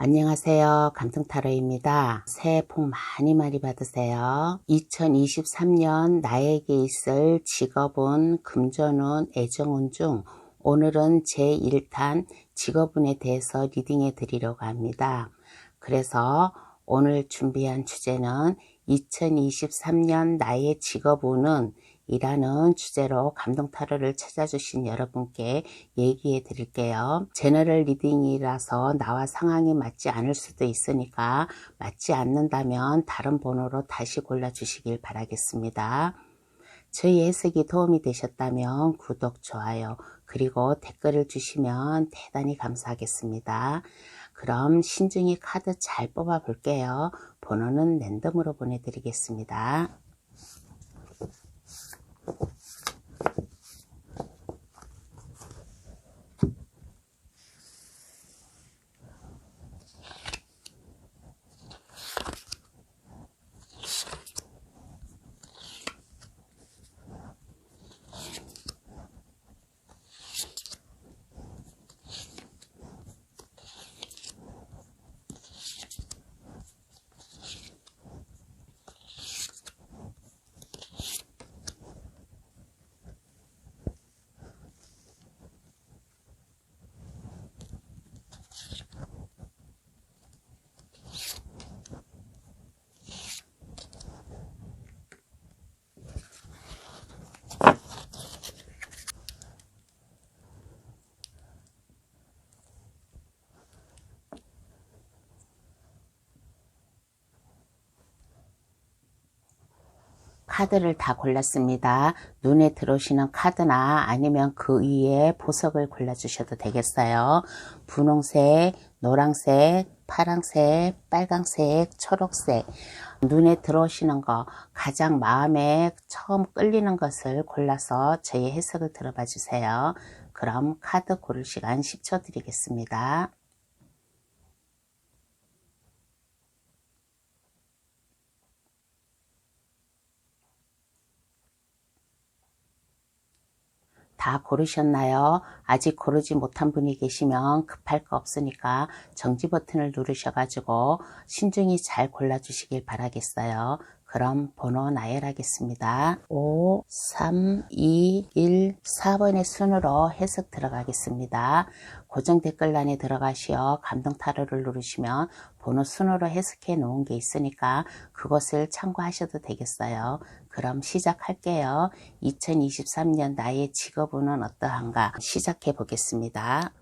안녕하세요. 감성타로입니다. 새해 복 많이 받으세요. 2023년 나에게 있을 직업운, 금전운, 애정운 중 오늘은 제1탄 직업운에 대해서 리딩해 드리려고 합니다. 그래서 오늘 준비한 주제는 2023년 나의 직업운은 이라는 주제로 감동타로를 찾아주신 여러분께 얘기해 드릴게요. 제너럴 리딩이라서 나와 상황이 맞지 않을 수도 있으니까 맞지 않는다면 다른 번호로 다시 골라주시길 바라겠습니다. 저희 해석이 도움이 되셨다면 구독, 좋아요, 그리고 댓글을 주시면 대단히 감사하겠습니다. 그럼 신중히 카드 잘 뽑아 볼게요. 번호는 랜덤으로 보내드리겠습니다. 카드를 다 골랐습니다. 눈에 들어오시는 카드나 아니면 그 위에 보석을 골라주셔도 되겠어요. 분홍색, 노란색, 파란색, 빨간색, 초록색. 눈에 들어오시는 거, 가장 마음에 처음 끌리는 것을 골라서 저희 해석을 들어봐 주세요. 그럼 카드 고를 시간 10초 드리겠습니다. 다 고르셨나요? 아직 고르지 못한 분이 계시면 급할 거 없으니까 정지 버튼을 누르셔가지고 신중히 잘 골라주시길 바라겠어요. 그럼 번호 나열하겠습니다. 5, 3, 2, 1, 4번의 순으로 해석 들어가겠습니다. 고정 댓글란에 들어가시어 감동타로를 누르시면 번호 순으로 해석해 놓은 게 있으니까 그것을 참고하셔도 되겠어요. 그럼 시작할게요. 2023년 나의 직업운은 어떠한가 시작해 보겠습니다.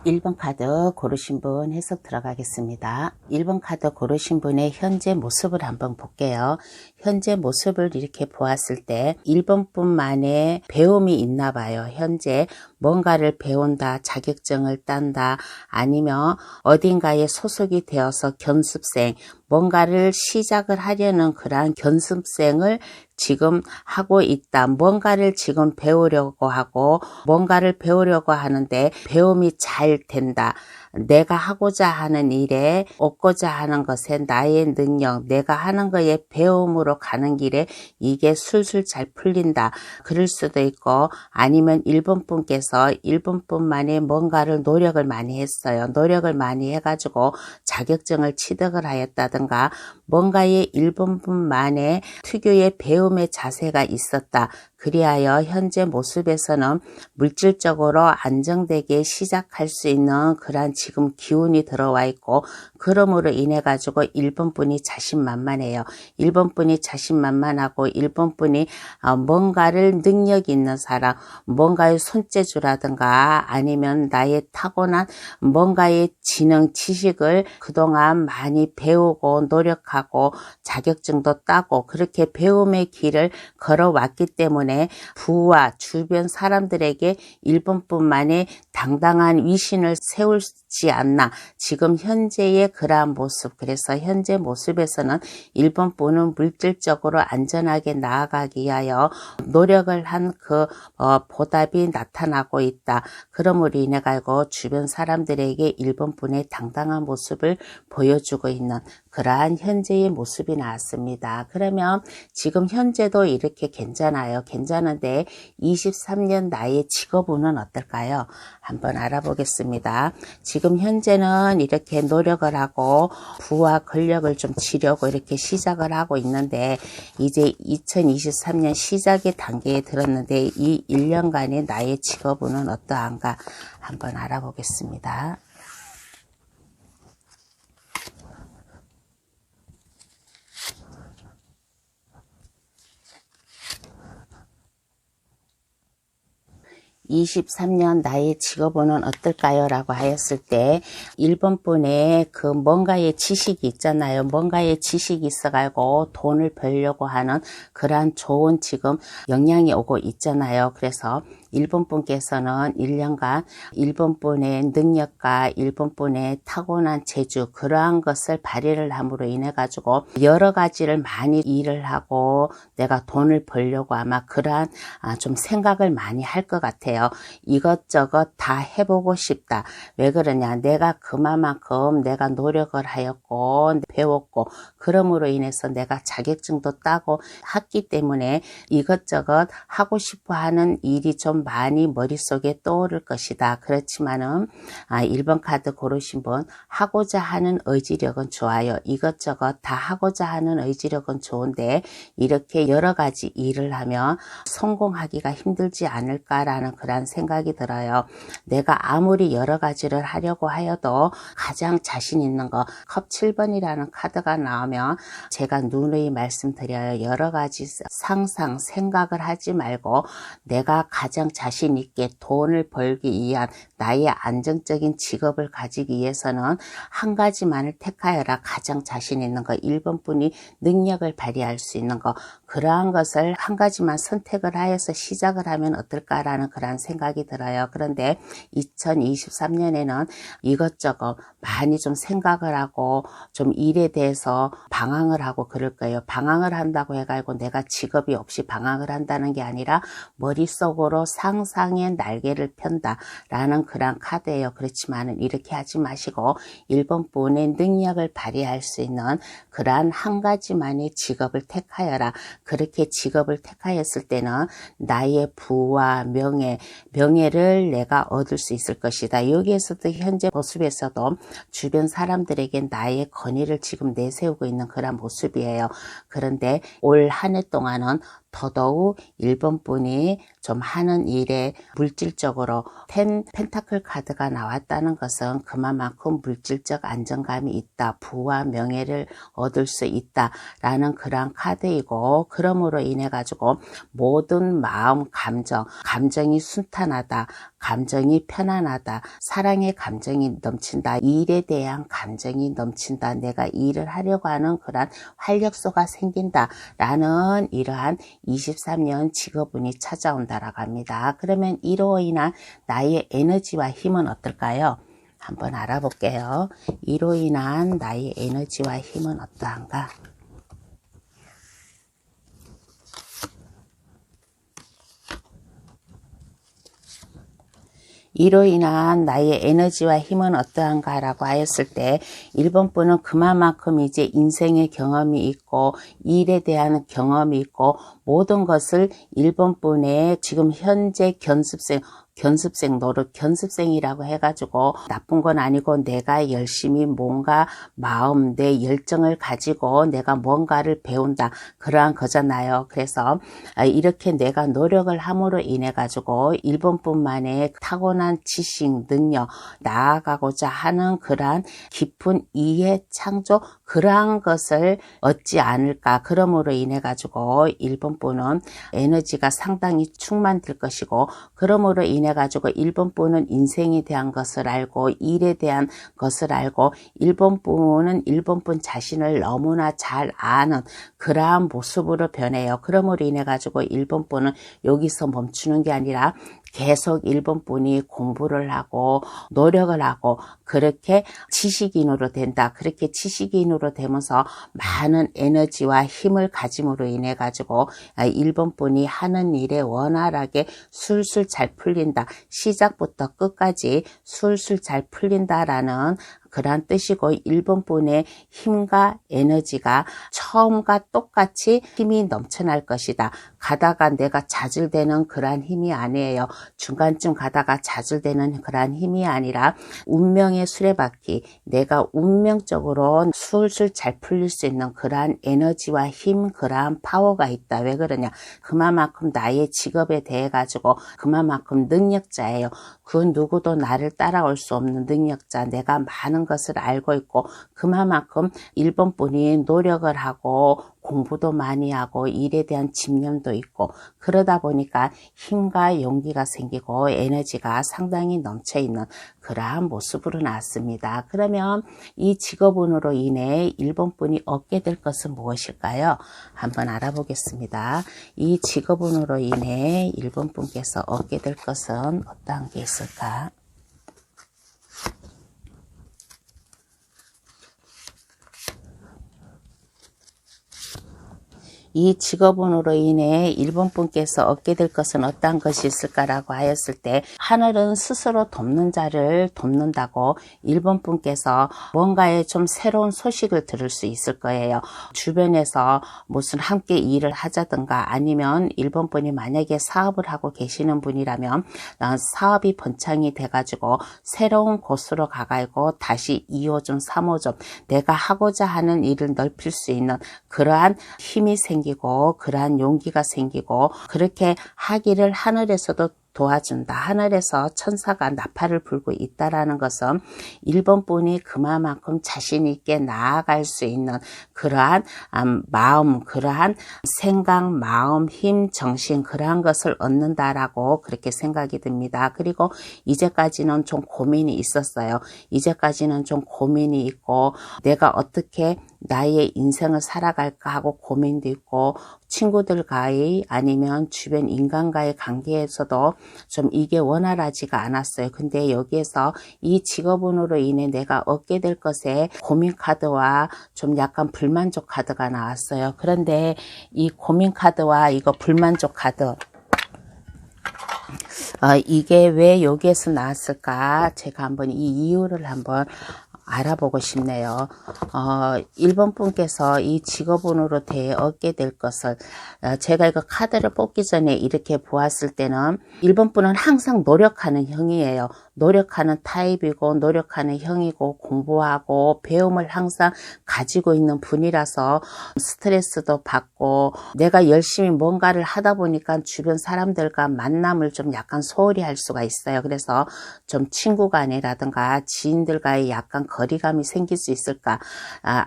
1번 카드 고르신 분 해석 들어가겠습니다. 1번 카드 고르신 분의 현재 모습을 한번 볼게요. 현재 모습을 이렇게 보았을 때 1번 분만의 배움이 있나 봐요. 현재 뭔가를 배운다, 자격증을 딴다, 아니면 어딘가에 소속이 되어서 견습생, 뭔가를 시작을 하려는 그러한 견습생을 지금 하고 있다. 뭔가를 지금 배우려고 하고 뭔가를 배우려고 하는데 배움이 잘 된다. 내가 하고자 하는 일에 얻고자 하는 것에 나의 능력, 내가 하는 거에 배움으로 가는 길에 이게 술술 잘 풀린다. 그럴 수도 있고 아니면 1번 분께서 1번 분만의 뭔가를 노력을 많이 했어요. 노력을 많이 해가지고 자격증을 취득을 하였다든가 뭔가의 1번 분만의 특유의 배움의 자세가 있었다. 그리하여 현재 모습에서는 물질적으로 안정되게 시작할 수 있는 그러한 지금 기운이 들어와 있고 그러므로 인해 가지고 1번 분이 자신만만해요. 1번 분이 자신만만하고 1번 분이 뭔가를 능력 있는 사람, 뭔가의 손재주라든가 아니면 나의 타고난 뭔가의 지능, 지식을 그동안 많이 배우고 노력하고 자격증도 따고 그렇게 배움의 길을 걸어왔기 때문에 부와 주변 사람들에게 1번 분만의 당당한 위신을 세우지 않나. 지금 현재의 그러한 모습, 그래서 현재 모습에서는 1번 분은 물질적으로 안전하게 나아가기 위하여 노력을 한 그 보답이 나타나고 있다. 그러므로 인해 가지고 주변 사람들에게 1번 분의 당당한 모습을 보여주고 있는 그러한 현재의 모습이 나왔습니다. 그러면 지금 현재도 이렇게 괜찮아요. 괜찮은데 23년 나의 직업운은 어떨까요? 한번 알아보겠습니다. 지금 현재는 이렇게 노력을 하고 부와 권력을 좀 지려고 이렇게 시작을 하고 있는데, 이제 2023년 시작의 단계에 들었는데 이 1년간의 나의 직업운은 어떠한가 한번 알아보겠습니다. (23년) 나의 직업운은 어떨까요? 라고 하였을 때 1번 분에 그 뭔가의 지식이 있잖아요. 뭔가의 지식이 있어가지고 돈을 벌려고 하는 그러한 좋은 지금 영향이 오고 있잖아요. 그래서 1번 분께서는 1년간 1번 분의 능력과 1번 분의 타고난 재주, 그러한 것을 발휘를 함으로 인해 가지고 여러 가지를 많이 일을 하고 내가 돈을 벌려고 아마 그러한 좀 생각을 많이 할 것 같아요. 이것저것 다 해보고 싶다. 왜 그러냐, 내가 그만큼 내가 노력을 하였고 배웠고 그러므로 인해서 내가 자격증도 따고 했기 때문에 이것저것 하고 싶어 하는 일이 좀 많이 머릿속에 떠오를 것이다. 그렇지만은 1번 카드 고르신 분, 하고자 하는 의지력은 좋아요. 이것저것 다 하고자 하는 의지력은 좋은데 이렇게 여러 가지 일을 하면 성공하기가 힘들지 않을까라는 그런 생각이 들어요. 내가 아무리 여러 가지를 하려고 하여도 가장 자신 있는 거, 컵 7번이라는 카드가 나오면 제가 누누이 말씀드려요. 여러 가지 상상, 생각을 하지 말고 내가 가장 자신 있게 돈을 벌기 위한 나의 안정적인 직업을 가지기 위해서는 한 가지만을 택하여라. 가장 자신 있는 거, 1번 분이 능력을 발휘할 수 있는 거, 그러한 것을 한 가지만 선택을 하여서 시작을 하면 어떨까라는 그런 생각이 들어요. 그런데 2023년에는 이것저것 많이 좀 생각을 하고 좀 일에 대해서 방황을 하고 그럴 거예요. 방황을 한다고 해가지고 내가 직업이 없이 방황을 한다는 게 아니라 머릿속으로 상상의 날개를 편다라는 그런 카드예요. 그렇지만은 이렇게 하지 마시고 1번 분의 능력을 발휘할 수 있는 그러한 한 가지만의 직업을 택하여라. 그렇게 직업을 택하였을 때는 나의 부와 명예를 내가 얻을 수 있을 것이다. 여기에서도 현재 모습에서도 주변 사람들에게 나의 권위를 지금 내세우고 있는 그런 모습이에요. 그런데 올 한 해 동안은 더더욱 1번 분이 좀 하는 일에 물질적으로 펜타클 카드가 나왔다는 것은 그만큼 물질적 안정감이 있다. 부와 명예를 얻을 수 있다라는 그러한 카드이고, 그러므로 인해 가지고 모든 마음, 감정이 순탄하다. 감정이 편안하다. 사랑의 감정이 넘친다. 일에 대한 감정이 넘친다. 내가 일을 하려고 하는 그러한 활력소가 생긴다라는 이러한 23년 직업운이 찾아온다라고 합니다. 그러면 이로 인한 나의 에너지와 힘은 어떨까요? 한번 알아볼게요. 이로 인한 나의 에너지와 힘은 어떠한가? 이로 인한 나의 에너지와 힘은 어떠한가 라고 하였을 때 1번 분은 그만큼 이제 인생의 경험이 있고 일에 대한 경험이 있고 모든 것을 1번 분의 지금 현재 견습생 노릇, 견습생이라고 해가지고 나쁜 건 아니고 내가 열심히 뭔가 마음, 내 열정을 가지고 내가 뭔가를 배운다. 그러한 거잖아요. 그래서 이렇게 내가 노력을 함으로 인해 가지고 1번 분만의 타고난 지식, 능력, 나아가고자 하는 그러한 깊은 이해, 창조, 그러한 것을 얻지 않을까. 그러므로 인해 가지고 1번 분은 에너지가 상당히 충만될 것이고, 그러므로 인해 가지고 1번 분은 인생에 대한 것을 알고 일에 대한 것을 알고 1번 분은 1번 분 자신을 너무나 잘 아는 그러한 모습으로 변해요. 그러므로 인해 가지고 1번 분은 여기서 멈추는 게 아니라 계속 1번 분이 공부를 하고 노력을 하고 그렇게 지식인으로 된다. 그렇게 지식인으로 되면서 많은 에너지와 힘을 가짐으로 인해 가지고 1번 분이 하는 일에 원활하게 술술 잘 풀린다. 시작부터 끝까지 술술 잘 풀린다라는 그러한 뜻이고 1번 분의 힘과 에너지가 처음과 똑같이 힘이 넘쳐날 것이다. 가다가 내가 좌절되는 그러한 힘이 아니에요. 중간쯤 가다가 좌절되는 그러한 힘이 아니라 운명의 수레바퀴, 내가 운명적으로 술술 잘 풀릴 수 있는 그러한 에너지와 힘, 그러한 파워가 있다. 왜 그러냐? 그만큼 나의 직업에 대해 가지고 그만큼 능력자예요. 그 누구도 나를 따라올 수 없는 능력자, 내가 많은 것을 알고 있고 그만큼 1번 분이 노력을 하고 공부도 많이 하고 일에 대한 집념도 있고 그러다 보니까 힘과 용기가 생기고 에너지가 상당히 넘쳐있는 그러한 모습으로 나왔습니다. 그러면 이 직업운으로 인해 1번 분이 얻게 될 것은 무엇일까요? 한번 알아보겠습니다. 이 직업운으로 인해 1번 분께서 얻게 될 것은 어떠한 게 있을까? 이 직업운으로 인해 1번 분께서 얻게 될 것은 어떠한 것이 있을까라고 하였을 때 하늘은 스스로 돕는 자를 돕는다고 1번 분께서 뭔가에 좀 새로운 소식을 들을 수 있을 거예요. 주변에서 무슨 함께 일을 하자든가 아니면 1번 분이 만약에 사업을 하고 계시는 분이라면 사업이 번창이 돼가지고 새로운 곳으로 가가지고 다시 2호점 3호점 내가 하고자 하는 일을 넓힐 수 있는 그러한 힘이 생기고 그러한 용기가 생기고 그렇게 하기를 하늘에서도 도와준다. 하늘에서 천사가 나팔을 불고 있다라는 것은 1번 분이 그만큼 자신 있게 나아갈 수 있는 그러한 마음, 그러한 생각, 마음, 힘, 정신 그러한 것을 얻는다라고 그렇게 생각이 듭니다. 그리고 이제까지는 좀 고민이 있었어요. 이제까지는 좀 고민이 있고 내가 어떻게 나의 인생을 살아갈까 하고 고민도 있고 친구들과의 아니면 주변 인간과의 관계에서도 좀 이게 원활하지가 않았어요. 근데 여기에서 이 직업운으로 인해 내가 얻게 될 것에 고민 카드와 좀 약간 불만족 카드가 나왔어요. 그런데 이 고민 카드와 이거 불만족 카드 이게 왜 여기에서 나왔을까? 제가 한번 이 이유를 한번 알아보고 싶네요. 1번 분께서 이 직업운으로 대해 얻게 될 것을 제가 이거 카드를 뽑기 전에 이렇게 보았을 때는 1번 분은 항상 노력하는 형이에요. 노력하는 타입이고 노력하는 형이고 공부하고 배움을 항상 가지고 있는 분이라서 스트레스도 받고 내가 열심히 뭔가를 하다 보니까 주변 사람들과 만남을 좀 약간 소홀히 할 수가 있어요. 그래서 좀 친구 간이라든가 지인들과의 약간 거리감이 생길 수 있을까,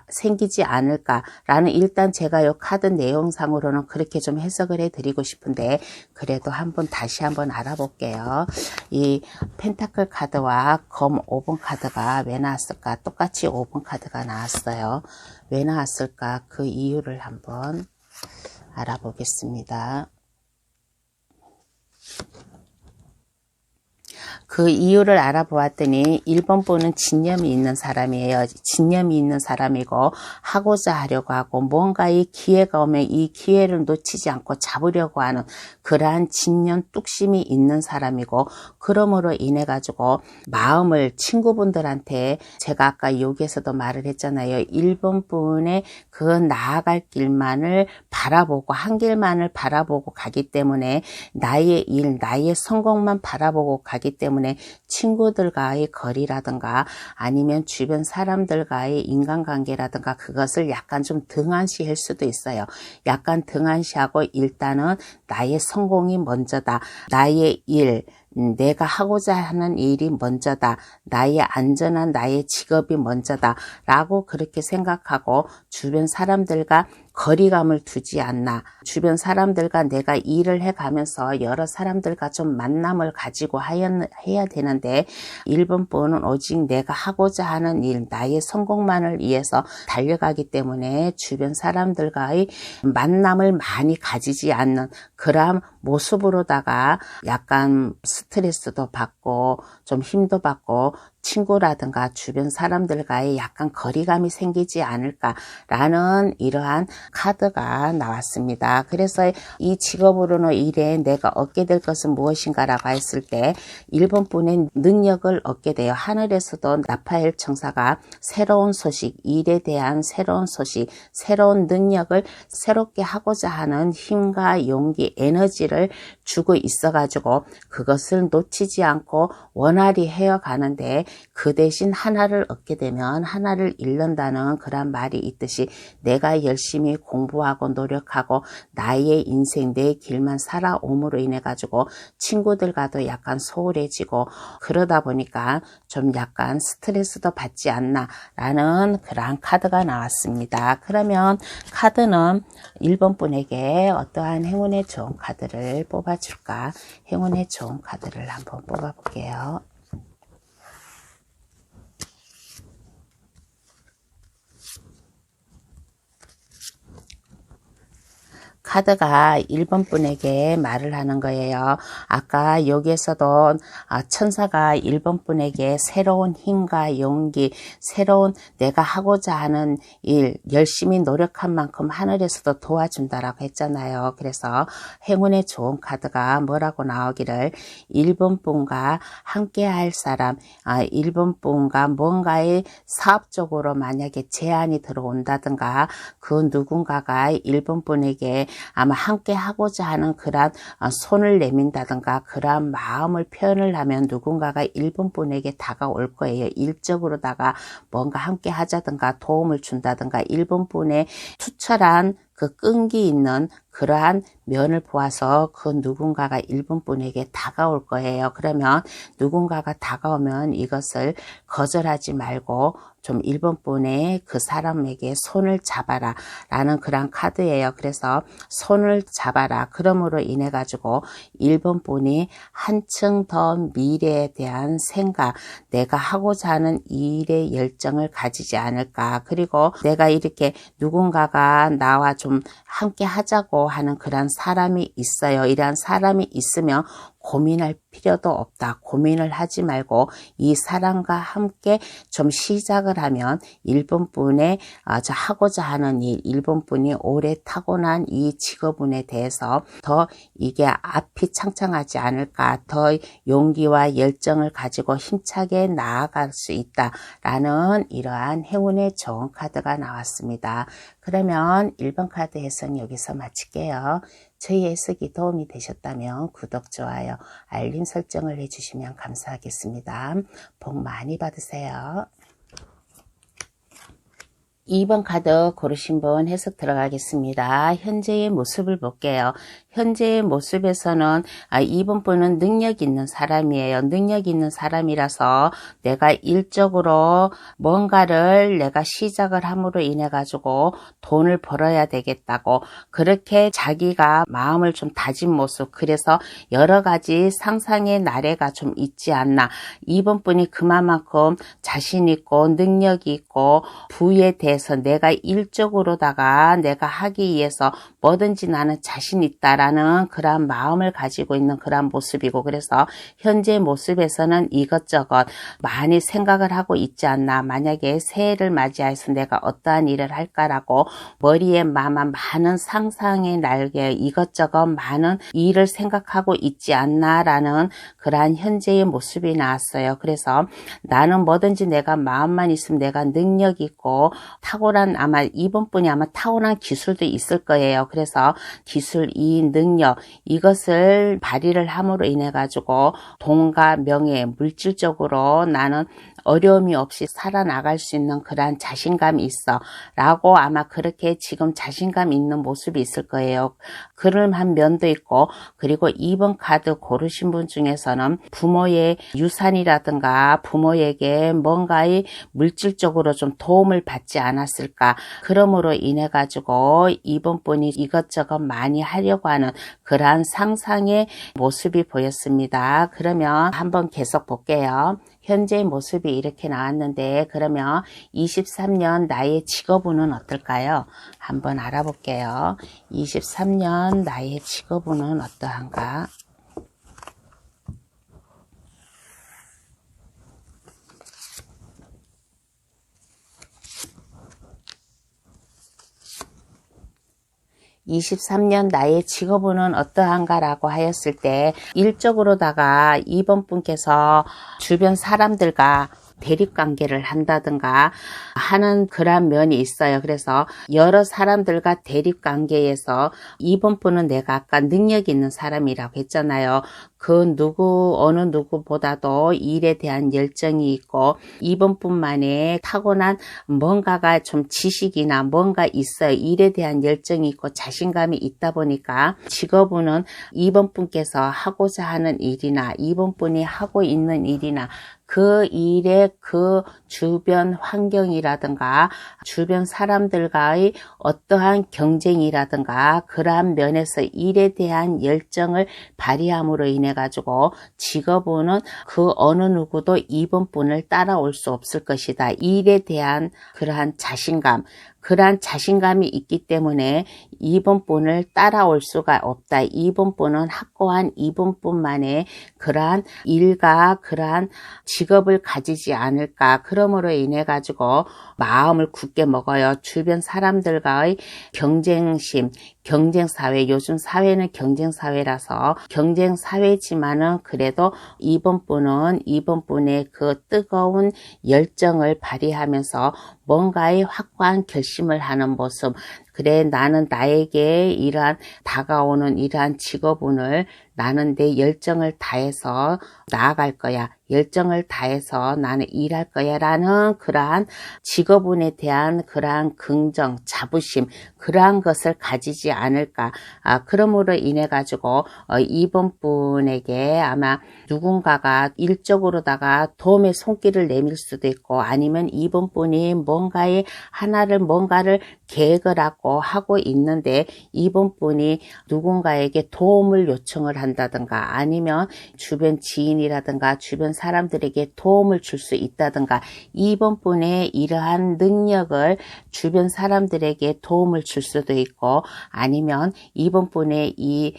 생기지 않을까라는 일단 제가 이 카드 내용상으로는 그렇게 좀 해석을 해드리고 싶은데 그래도 다시 한번 알아볼게요. 이 펜타클 카드와 검 5번 카드가 왜 나왔을까? 똑같이 5번 카드가 나왔어요. 왜 나왔을까? 그 이유를 한번 알아보겠습니다. 그 이유를 알아보았더니 1번 분은 진념이 있는 사람이에요. 진념이 있는 사람이고 하고자 하려고 하고 뭔가의 기회가 오면 이 기회를 놓치지 않고 잡으려고 하는 그러한 진념 뚝심이 있는 사람이고 그러므로 인해 가지고 마음을 친구분들한테 제가 아까 여기에서도 말을 했잖아요. 1번 분의 그 나아갈 길만을 바라보고 한 길만을 바라보고 가기 때문에 나의 일, 나의 성공만 바라보고 가기 때문에 친구들과의 거리라든가 아니면 주변 사람들과의 인간관계라든가 그것을 약간 좀 등한시할 수도 있어요. 약간 등한시하고 일단은 나의 성공이 먼저다. 나의 일, 내가 하고자 하는 일이 먼저다. 나의 안전한 나의 직업이 먼저다. 라고 그렇게 생각하고 주변 사람들과 거리감을 두지 않나. 주변 사람들과 내가 일을 해가면서 여러 사람들과 좀 만남을 가지고 해야 되는데 1번 분은 오직 내가 하고자 하는 일, 나의 성공만을 위해서 달려가기 때문에 주변 사람들과의 만남을 많이 가지지 않는 그러한 모습으로다가 약간 스트레스도 받고 좀 힘도 받고 친구라든가 주변 사람들과의 약간 거리감이 생기지 않을까라는 이러한 카드가 나왔습니다. 그래서 이 직업으로는 일에 내가 얻게 될 것은 무엇인가 라고 했을 때 1번 분의 능력을 얻게 돼요. 하늘에서도 라파엘 청사가 새로운 소식, 일에 대한 새로운 소식, 새로운 능력을 새롭게 하고자 하는 힘과 용기, 에너지를 주고 있어가지고 그것을 놓치지 않고 원활히 헤어가는데 그 대신 하나를 얻게 되면 하나를 잃는다는 그런 말이 있듯이 내가 열심히 공부하고 노력하고 나의 인생 내 길만 살아옴으로 인해 가지고 친구들과도 약간 소홀해지고 그러다 보니까 좀 약간 스트레스도 받지 않나 라는 그러한 카드가 나왔습니다. 그러면 카드는 1번 분에게 어떠한 행운의 좋은 카드를 뽑아줄까? 행운의 좋은 카드를 한번 뽑아볼게요. 카드가 1번 분에게 말을 하는 거예요. 아까 여기에서도 천사가 1번 분에게 새로운 힘과 용기, 새로운 내가 하고자 하는 일, 열심히 노력한 만큼 하늘에서도 도와준다라고 했잖아요. 그래서 행운의 좋은 카드가 뭐라고 나오기를 1번 분과 함께 할 사람, 1번 분과 뭔가의 사업적으로 만약에 제안이 들어온다든가 그 누군가가 1번 분에게 아마 함께 하고자 하는 그런 손을 내민다든가 그런 마음을 표현을 하면 누군가가 1번 분에게 다가올 거예요. 일적으로다가 뭔가 함께 하자든가 도움을 준다든가 1번 분의 투철한 그 끈기 있는 그러한 면을 보아서 그 누군가가 1번 분에게 다가올 거예요. 그러면 누군가가 다가오면 이것을 거절하지 말고 좀 1번 분의 그 사람에게 손을 잡아라 라는 그런 카드예요. 그래서 손을 잡아라. 그러므로 인해 가지고 1번 분이 한층 더 미래에 대한 생각, 내가 하고자 하는 일의 열정을 가지지 않을까. 그리고 내가 이렇게 누군가가 나와 좀 함께 하자고 하는 그런 사람이 있어요. 이러한 사람이 있으면 고민할 필요도 없다. 고민을 하지 말고 이 사람과 함께 좀 시작을 하면 1번 분의 저 하고자 하는 일, 1번 분이 오래 타고난 이 직업운에 대해서 더 이게 앞이 창창하지 않을까, 더 용기와 열정을 가지고 힘차게 나아갈 수 있다라는 이러한 행운의 좋은 카드가 나왔습니다. 그러면 1번 카드 해석 여기서 마칠게요. 저희 해석이 도움이 되셨다면 구독, 좋아요, 알림 설정을 해주시면 감사하겠습니다. 복 많이 받으세요. 2번 카드 고르신 분 해석 들어가겠습니다. 현재의 모습을 볼게요. 현재의 모습에서는 2번 분은 능력 있는 사람이에요. 능력 있는 사람이라서 내가 일적으로 뭔가를 내가 시작을 함으로 인해 가지고 돈을 벌어야 되겠다고 그렇게 자기가 마음을 좀 다진 모습, 그래서 여러 가지 상상의 나래가 좀 있지 않나. 2번 분이 그만큼 자신 있고 능력이 있고 부에 대해서 내가 일적으로다가 내가 하기 위해서 뭐든지 나는 자신 있다라는 그런 마음을 가지고 있는 그런 모습이고, 그래서 현재 모습에서는 이것저것 많이 생각을 하고 있지 않나. 만약에 새해를 맞이해서 내가 어떠한 일을 할까라고 머리에 많은 상상의 날개, 이것저것 많은 일을 생각하고 있지 않나라는 그러한 현재의 모습이 나왔어요. 그래서 나는 뭐든지 내가 마음만 있으면 내가 능력이 있고 탁월한, 아마 2번 분이 아마 타고난 기술도 있을 거예요. 그래서 기술, 이 능력, 이것을 발휘를 함으로 인해 가지고 돈과 명예, 물질적으로 나는 어려움이 없이 살아나갈 수 있는 그러한 자신감이 있어 라고 아마 그렇게 지금 자신감 있는 모습이 있을 거예요. 그런 면도 있고, 그리고 2번 카드 고르신 분 중에서는 부모의 유산이라든가 부모에게 뭔가의 물질적으로 좀 도움을 받지 않았을까, 그러므로 인해 가지고 2번 분이 이것저것 많이 하려고 하는 그러한 상상의 모습이 보였습니다. 그러면 한번 계속 볼게요. 현재의 모습이 이렇게 나왔는데 그러면 23년 나의 직업운은 어떨까요? 한번 알아볼게요. 23년 나의 직업운은 어떠한가? 23년 나의 직업은 어떠한가라고 하였을 때 일적으로다가 2번 분께서 주변 사람들과 대립관계를 한다든가 하는 그런 면이 있어요. 그래서 여러 사람들과 대립관계에서 2번 분은 내가 아까 능력 있는 사람이라고 했잖아요. 그 어느 누구보다도 일에 대한 열정이 있고 2번 분만의 타고난 뭔가가 좀 지식이나 뭔가 있어요. 일에 대한 열정이 있고 자신감이 있다 보니까 직업은 2번 분께서 하고자 하는 일이나 2번 분이 하고 있는 일이나 그 일의 그 주변 환경이라든가 주변 사람들과의 어떠한 경쟁이라든가 그러한 면에서 일에 대한 열정을 발휘함으로 인해 가지고 직업은 그 어느 누구도 2번 분을 따라올 수 없을 것이다. 일에 대한 그러한 자신감, 그러한 자신감이 있기 때문에 2번 분을 따라올 수가 없다. 2번 분은 확고한 2번 분만의 그러한 일과 그러한 직업을 가지지 않을까. 그러므로 인해 가지고 마음을 굳게 먹어요. 주변 사람들과의 경쟁심, 경쟁사회, 요즘 사회는 경쟁사회라서 경쟁사회지만은 그래도 2번 분의 그 뜨거운 열정을 발휘하면서 뭔가의 확고한 결심을 하는 모습. 그래, 나는 나에게 이러한 다가오는 이러한 직업운을 나는 내 열정을 다해서 나아갈 거야. 열정을 다해서 나는 일할 거야 라는 그러한 직업운에 대한 그러한 긍정, 자부심, 그러한 것을 가지지 않을까. 그러므로 인해 가지고 2번 분에게 아마 누군가가 일적으로다가 도움의 손길을 내밀 수도 있고 아니면 2번 분이 뭔가를 계획을 하고 있는데 2번 분이 누군가에게 도움을 요청을 한다든가 아니면 주변 지인이라든가 주변 사람들에게 도움을 줄 수 있다든가 2번 분의 이러한 능력을 주변 사람들에게 도움을 줄 수도 있고 아니면 2번 분의 이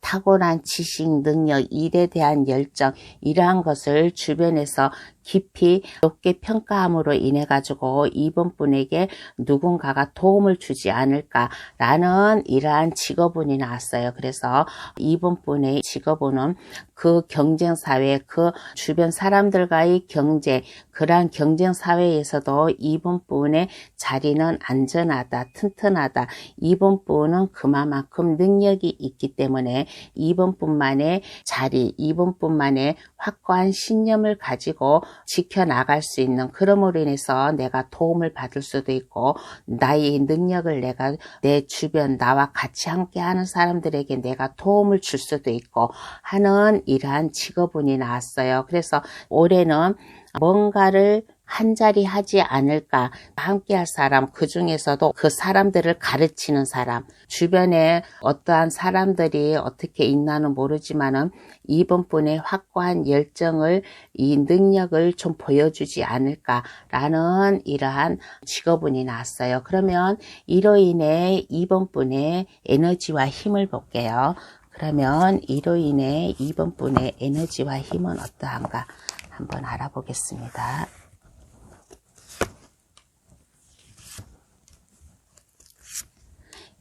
타고난 지식, 능력, 일에 대한 열정 이러한 것을 주변에서 깊이 높게 평가함으로 인해 가지고 2번 분에게 누군가가 도움을 주지 않을까라는 이러한 직업운이 나왔어요. 그래서 2번 분의 직업운은 그 경쟁사회, 그 주변 사람들과의 경쟁, 그러한 경쟁사회에서도 2번 분의 자리는 안전하다, 튼튼하다. 2번 분은 그만큼 능력이 있기 때문에 2번 분만의 자리, 2번 분만의 확고한 신념을 가지고 지켜나갈 수 있는 그럼으로 인해서 내가 도움을 받을 수도 있고 나의 능력을 내가 내 주변 나와 같이 함께하는 사람들에게 내가 도움을 줄 수도 있고 하는 이러한 직업운이 나왔어요. 그래서 올해는 뭔가를 한 자리 하지 않을까. 함께 할 사람, 그 중에서도 그 사람들을 가르치는 사람, 주변에 어떠한 사람들이 어떻게 있나는 모르지만은 2번 분의 확고한 열정을, 이 능력을 좀 보여주지 않을까라는 이러한 직업운이 나왔어요. 그러면 이로 인해 2번 분의 에너지와 힘을 볼게요. 그러면 이로 인해 2번 분의 에너지와 힘은 어떠한가 한번 알아보겠습니다.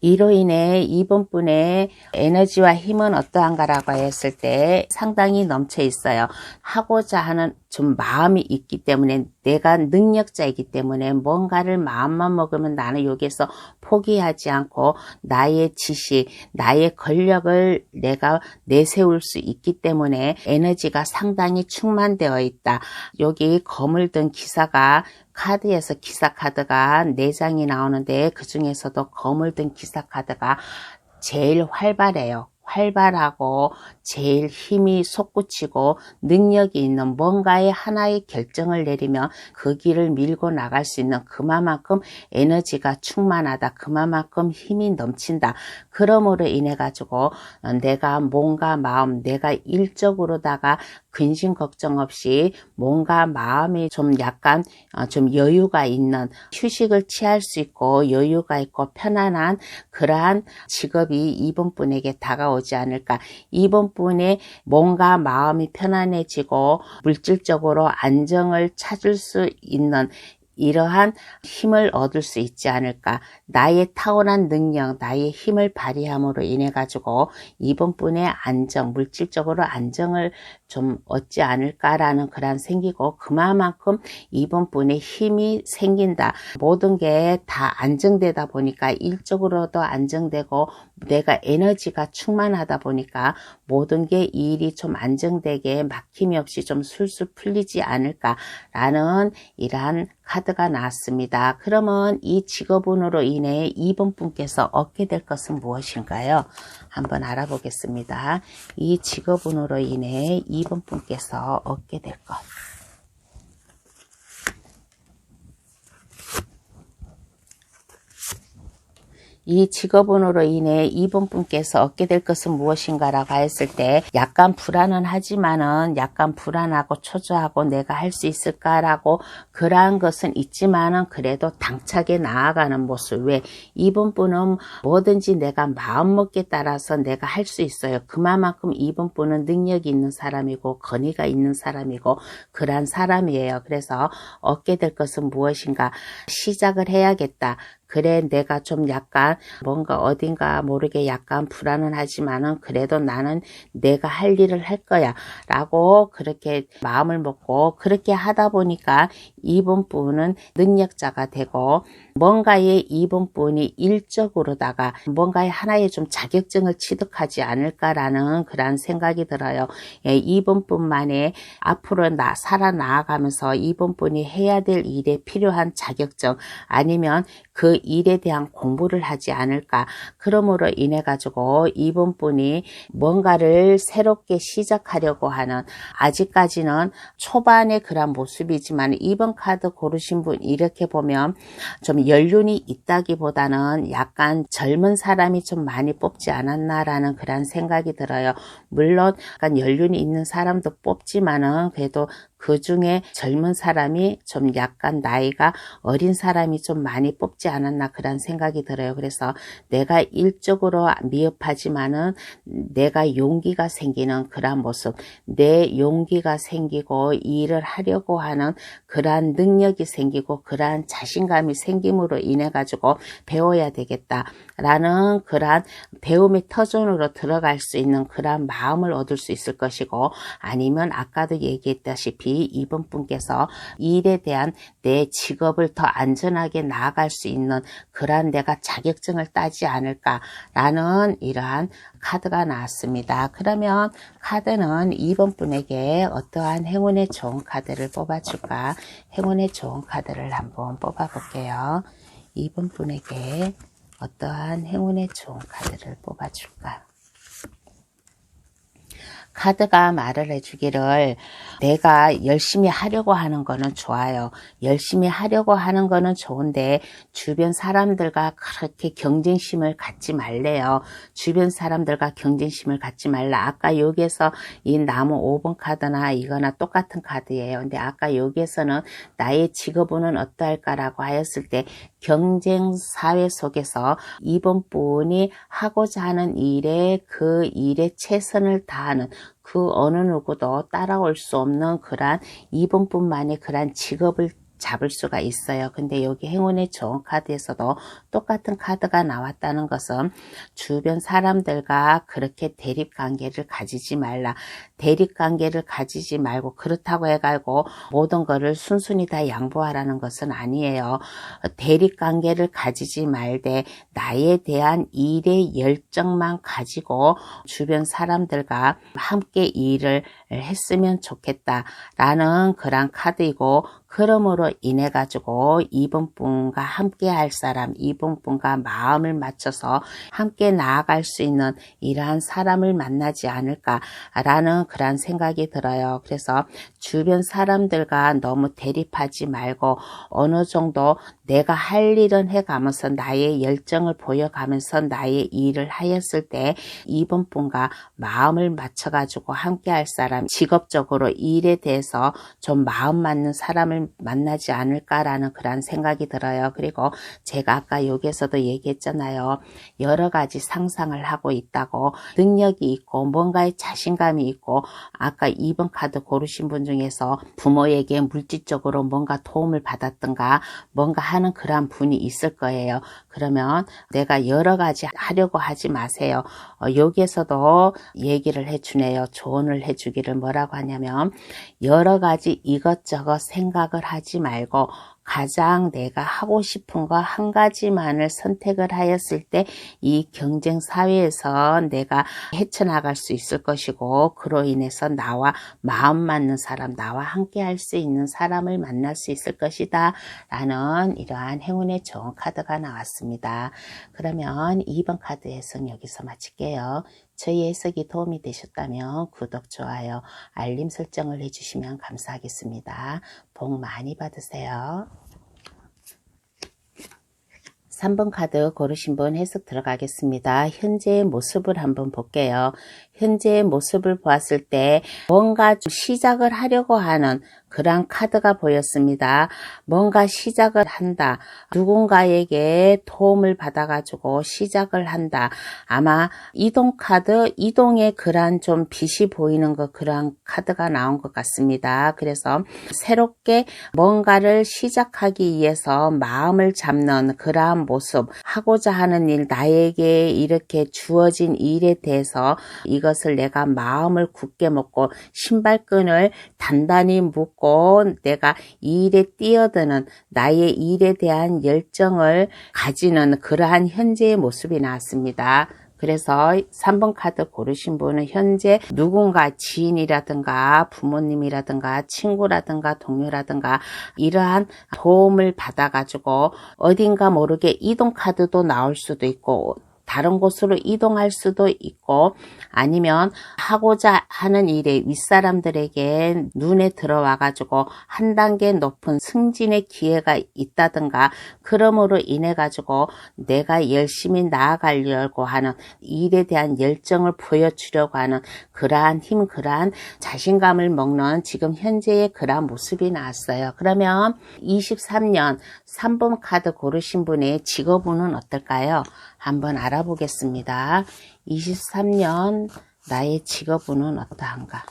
이로 인해 2번 분의 에너지와 힘은 어떠한가라고 했을 때 상당히 넘쳐 있어요. 하고자 하는 좀 마음이 있기 때문에 내가 능력자이기 때문에 뭔가를 마음만 먹으면 나는 여기에서 포기하지 않고 나의 지식, 나의 권력을 내가 내세울 수 있기 때문에 에너지가 상당히 충만되어 있다. 여기 검을 든 기사가 카드에서 기사 카드가 4장이 나오는데 그 중에서도 검을 든 기사 카드가 제일 활발해요. 활발하고 제일 힘이 솟구치고 능력이 있는 뭔가의 하나의 결정을 내리면 그 길을 밀고 나갈 수 있는 그만큼 에너지가 충만하다. 그만큼 힘이 넘친다. 그러므로 인해 가지고 내가 뭔가 마음, 내가 일적으로다가 근심 걱정 없이 뭔가 마음이 좀 약간 좀 여유가 있는 휴식을 취할 수 있고 여유가 있고 편안한 그러한 직업이 2번 분에게 다가오지 않을까. 2번 분의 뭔가 마음이 편안해지고 물질적으로 안정을 찾을 수 있는 이러한 힘을 얻을 수 있지 않을까. 나의 타고난 능력, 나의 힘을 발휘함으로 인해 가지고 이번 분의 안정, 물질적으로 안정을 좀 얻지 않을까라는 그런 생기고, 그만큼 이번 분의 힘이 생긴다. 모든 게 다 안정되다 보니까 일적으로도 안정되고 내가 에너지가 충만하다 보니까 모든 게 일이 좀 안정되게 막힘이 없이 좀 술술 풀리지 않을까라는 이러한 카드가 나왔습니다. 그러면 이 직업운으로 인해 이번 분께서 얻게 될 것은 무엇인가요? 한번 알아보겠습니다. 이 직업운으로 인해 이번 분께서 얻게 될 것. 이 직업운으로 인해 이번 분께서 얻게 될 것은 무엇인가라고 했을 때, 약간 불안은 하지만은 약간 불안하고 초조하고 내가 할 수 있을까라고 그러한 것은 있지만은 그래도 당차게 나아가는 모습. 왜? 이번 분은 뭐든지 내가 마음먹기에 따라서 내가 할 수 있어요. 그만큼 이번 분은 능력이 있는 사람이고 권위가 있는 사람이고 그러한 사람이에요. 그래서 얻게 될 것은 무엇인가? 시작을 해야겠다. 그래, 내가 좀 약간 뭔가 어딘가 모르게 약간 불안은 하지만은 그래도 나는 내가 할 일을 할 거야 라고 그렇게 마음을 먹고 그렇게 하다 보니까 이번 분은 능력자가 되고, 뭔가의 이번 분이 일적으로다가 뭔가의 하나의 좀 자격증을 취득하지 않을까라는 그런 생각이 들어요. 예, 이번 분만의 앞으로 살아나가면서 이번 분이 해야 될 일에 필요한 자격증, 아니면 그 일에 대한 공부를 하지 않을까. 그러므로 인해 가지고 이번 분이 뭔가를 새롭게 시작하려고 하는, 아직까지는 초반의 그런 모습이지만 이번 카드 고르신 분 이렇게 보면 좀 연륜이 있다기보다는 약간 젊은 사람이 좀 많이 뽑지 않았나라는 그런 생각이 들어요. 물론 약간 연륜이 있는 사람도 뽑지만은 그래도 그 중에 젊은 사람이 좀 약간 나이가 어린 사람이 좀 많이 뽑지 않았나 그런 생각이 들어요. 그래서 내가 일적으로 미흡하지만은 내가 용기가 생기는 그런 모습, 내 용기가 생기고 일을 하려고 하는 그러한 능력이 생기고 그러한 자신감이 생김으로 인해 가지고 배워야 되겠다라는 그러한 배움의 터전으로 들어갈 수 있는 그러한 마음을 얻을 수 있을 것이고, 아니면 아까도 얘기했다시피 이번 분께서 일에 대한 내 직업을 더 안전하게 나아갈 수 있는 그러한 내가 자격증을 따지 않을까라는 이러한 카드가 나왔습니다. 그러면 카드는 이번 분에게 어떠한 행운의 좋은 카드를 뽑아줄까? 행운의 좋은 카드를 한번 뽑아볼게요. 이번 분에게 어떠한 행운의 좋은 카드를 뽑아줄까? 카드가 말을 해주기를, 내가 열심히 하려고 하는 거는 좋아요. 열심히 하려고 하는 거는 좋은데 주변 사람들과 그렇게 경쟁심을 갖지 말래요. 주변 사람들과 경쟁심을 갖지 말라. 아까 여기에서 이 나무 5번 카드나 이거나 똑같은 카드예요. 근데 아까 여기에서는 나의 직업운은 어떠할까라고 하였을 때, 경쟁 사회 속에서 이번 분이 하고자 하는 일에 그 일에 최선을 다하는, 그 어느 누구도 따라올 수 없는 그러한 이번 분만의 그러한 직업을 잡을 수가 있어요. 근데 여기 행운의 좋은 카드에서도 똑같은 카드가 나왔다는 것은 주변 사람들과 그렇게 대립관계를 가지지 말라. 대립관계를 가지지 말고 그렇다고 해가지고 모든 거를 순순히 다 양보하라는 것은 아니에요. 대립관계를 가지지 말되 나에 대한 일의 열정만 가지고 주변 사람들과 함께 일을 했으면 좋겠다라는 그런 카드이고, 그러므로 인해 가지고 이번 분과 함께 할 사람, 이번 분과 마음을 맞춰서 함께 나아갈 수 있는 이러한 사람을 만나지 않을까라는 그런 생각이 들어요. 그래서 주변 사람들과 너무 대립하지 말고 어느 정도 내가 할 일은 해가면서 나의 열정을 보여가면서 나의 일을 하였을 때 이번 분과 마음을 맞춰가지고 함께 할 사람, 직업적으로 일에 대해서 좀 마음 맞는 사람을 만나지 않을까라는 그런 생각이 들어요. 그리고 제가 아까 여기에서도 얘기했잖아요. 여러 가지 상상을 하고 있다고, 능력이 있고 뭔가의 자신감이 있고, 아까 2번 카드 고르신 분 중에서 부모에게 물질적으로 뭔가 도움을 받았던가 뭔가 하는 그러한 분이 있을 거예요. 그러면 내가 여러 가지 하려고 하지 마세요. 여기에서도 얘기를 해주네요. 조언을 해주기를 뭐라고 하냐면 여러 가지 이것저것 생각을 하지 말고 가장 내가 하고 싶은 거 한 가지만을 선택을 하였을 때 이 경쟁 사회에서 내가 헤쳐나갈 수 있을 것이고 그로 인해서 나와 마음 맞는 사람, 나와 함께 할 수 있는 사람을 만날 수 있을 것이다 라는 이러한 행운의 좋은 카드가 나왔습니다. 그러면 2번 카드 해석 여기서 마칠게요. 저희 해석이 도움이 되셨다면 구독, 좋아요, 알림 설정을 해주시면 감사하겠습니다. 복 많이 받으세요. 3번 카드 고르신 분 해석 들어가겠습니다. 현재의 모습을 한번 볼게요. 현재의 모습을 보았을 때 뭔가 좀 시작을 하려고 하는 그런 카드가 보였습니다. 뭔가 시작을 한다. 누군가에게 도움을 받아가지고 시작을 한다. 아마 이동 카드, 이동의 그런 좀 빛이 보이는 그런 카드가 나온 것 같습니다. 그래서 새롭게 뭔가를 시작하기 위해서 마음을 잡는 그러한 모습, 하고자 하는 일, 나에게 이렇게 주어진 일에 대해서 이것을 내가 마음을 굳게 먹고 신발끈을 단단히 묶고 내가 이 일에 뛰어드는 나의 일에 대한 열정을 가지는 그러한 현재의 모습이 나왔습니다. 그래서 3번 카드 고르신 분은 현재 누군가 지인이라든가 부모님이라든가 친구라든가 동료라든가 이러한 도움을 받아가지고 어딘가 모르게 이동 카드도 나올 수도 있고 다른 곳으로 이동할 수도 있고 아니면 하고자 하는 일에 윗사람들에게 눈에 들어와 가지고 한 단계 높은 승진의 기회가 있다든가 그러므로 인해 가지고 내가 열심히 나아가려고 하는 일에 대한 열정을 보여주려고 하는 그러한 힘, 그러한 자신감을 먹는 지금 현재의 그러한 모습이 나왔어요. 그러면 23년 3번 카드 고르신 분의 직업운은 어떨까요? 한번 알아보겠습니다. 23년 나의 직업운은 어떠한가?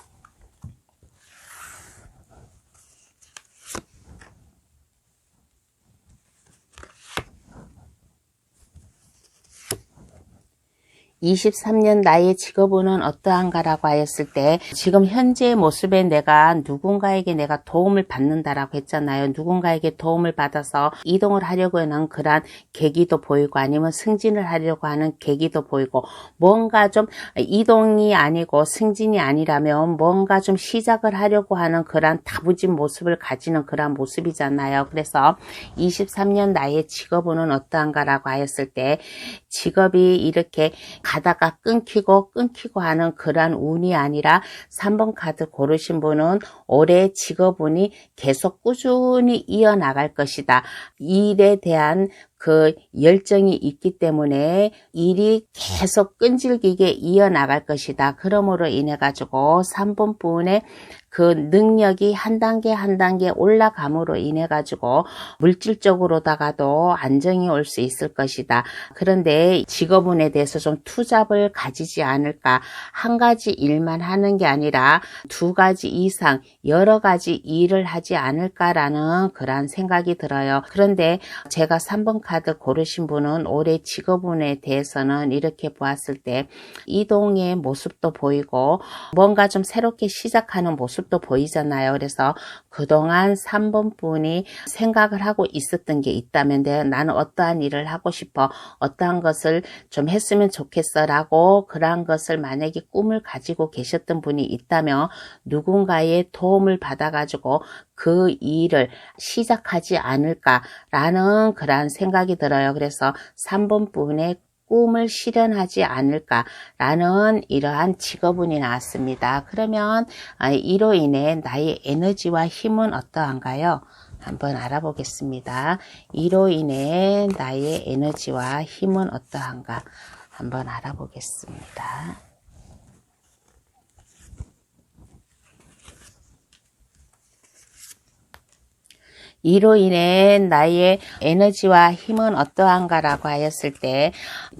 (23년) 나의 직업운은 어떠한가라고 하였을 때 지금 현재의 모습에 내가 누군가에게 내가 도움을 받는다라고 했잖아요. 누군가에게 도움을 받아서 이동을 하려고 하는 그러한 계기도 보이고 아니면 승진을 하려고 하는 계기도 보이고 뭔가 좀 이동이 아니고 승진이 아니라면 뭔가 좀 시작을 하려고 하는 그러한 다부진 모습을 가지는 그러한 모습이잖아요. 그래서 23년 나의 직업운은 어떠한가라고 하였을 때 직업이 이렇게 가다가 끊기고 하는 그러한 운이 아니라 3번 카드 고르신 분은 올해 직업운이 계속 꾸준히 이어나갈 것이다. 일에 대한 그 열정이 있기 때문에 일이 계속 끈질기게 이어나갈 것이다. 그러므로 인해 가지고 3번 분의 그 능력이 한 단계 한 단계 올라감으로 인해 가지고 물질적으로다가도 안정이 올 수 있을 것이다. 그런데 직업운에 대해서 좀 투잡을 가지지 않을까. 한 가지 일만 하는 게 아니라 두 가지 이상 여러 가지 일을 하지 않을까라는 그런 생각이 들어요. 그런데 제가 3번 카드 고르신 분은 올해 직업운에 대해서는 이렇게 보았을 때 이동의 모습도 보이고 뭔가 좀 새롭게 시작하는 모습도 보이잖아요. 그래서 그동안 3번 분이 생각을 하고 있었던 게 있다면 나는 어떠한 일을 하고 싶어, 어떠한 것을 좀 했으면 좋겠어 라고 그러한 것을 만약에 꿈을 가지고 계셨던 분이 있다면 누군가의 도움을 받아가지고 그 일을 시작하지 않을까라는 그러한 생각이 들어요. 그래서 3번 분의 꿈을 실현하지 않을까라는 이러한 직업운이 나왔습니다. 그러면 이로 인해 나의 에너지와 힘은 어떠한가요? 한번 알아보겠습니다. 이로 인해 나의 에너지와 힘은 어떠한가? 한번 알아보겠습니다. 이로 인해 나의 에너지와 힘은 어떠한가라고 하였을 때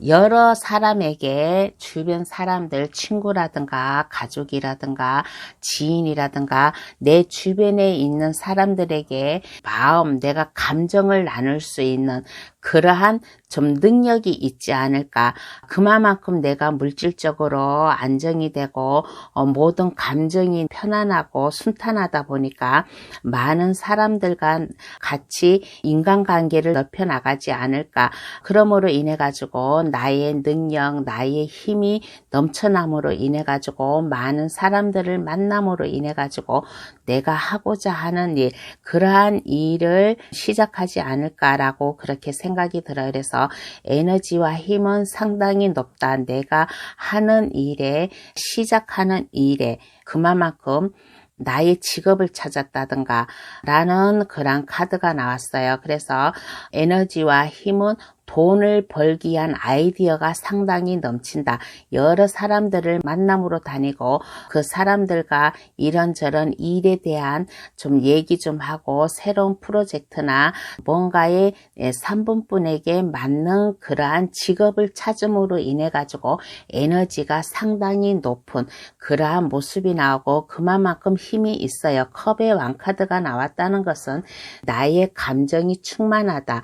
여러 사람에게 주변 사람들, 친구라든가 가족이라든가 지인이라든가 내 주변에 있는 사람들에게 마음, 내가 감정을 나눌 수 있는 그러한 좀 능력이 있지 않을까. 그만큼 내가 물질적으로 안정이 되고 모든 감정이 편안하고 순탄하다 보니까 많은 사람들과 같이 인간관계를 넓혀 나가지 않을까. 그러므로 인해 가지고 나의 능력, 나의 힘이 넘쳐남으로 인해 가지고 많은 사람들을 만남으로 인해 가지고 내가 하고자 하는 일, 그러한 일을 시작하지 않을까라고 그렇게 생각이 들어요. 그래서 에너지와 힘은 상당히 높다. 내가 하는 일에, 시작하는 일에 그만큼 나의 직업을 찾았다든가 라는 그런 카드가 나왔어요. 그래서 에너지와 힘은 돈을 벌기 위한 아이디어가 상당히 넘친다. 여러 사람들을 만남으로 다니고 그 사람들과 이런저런 일에 대한 좀 얘기 좀 하고 새로운 프로젝트나 뭔가의 3분분에게 맞는 그러한 직업을 찾음으로 인해 가지고 에너지가 상당히 높은 그러한 모습이 나오고 그만큼 힘이 있어요. 컵의 왕카드가 나왔다는 것은 나의 감정이 충만하다.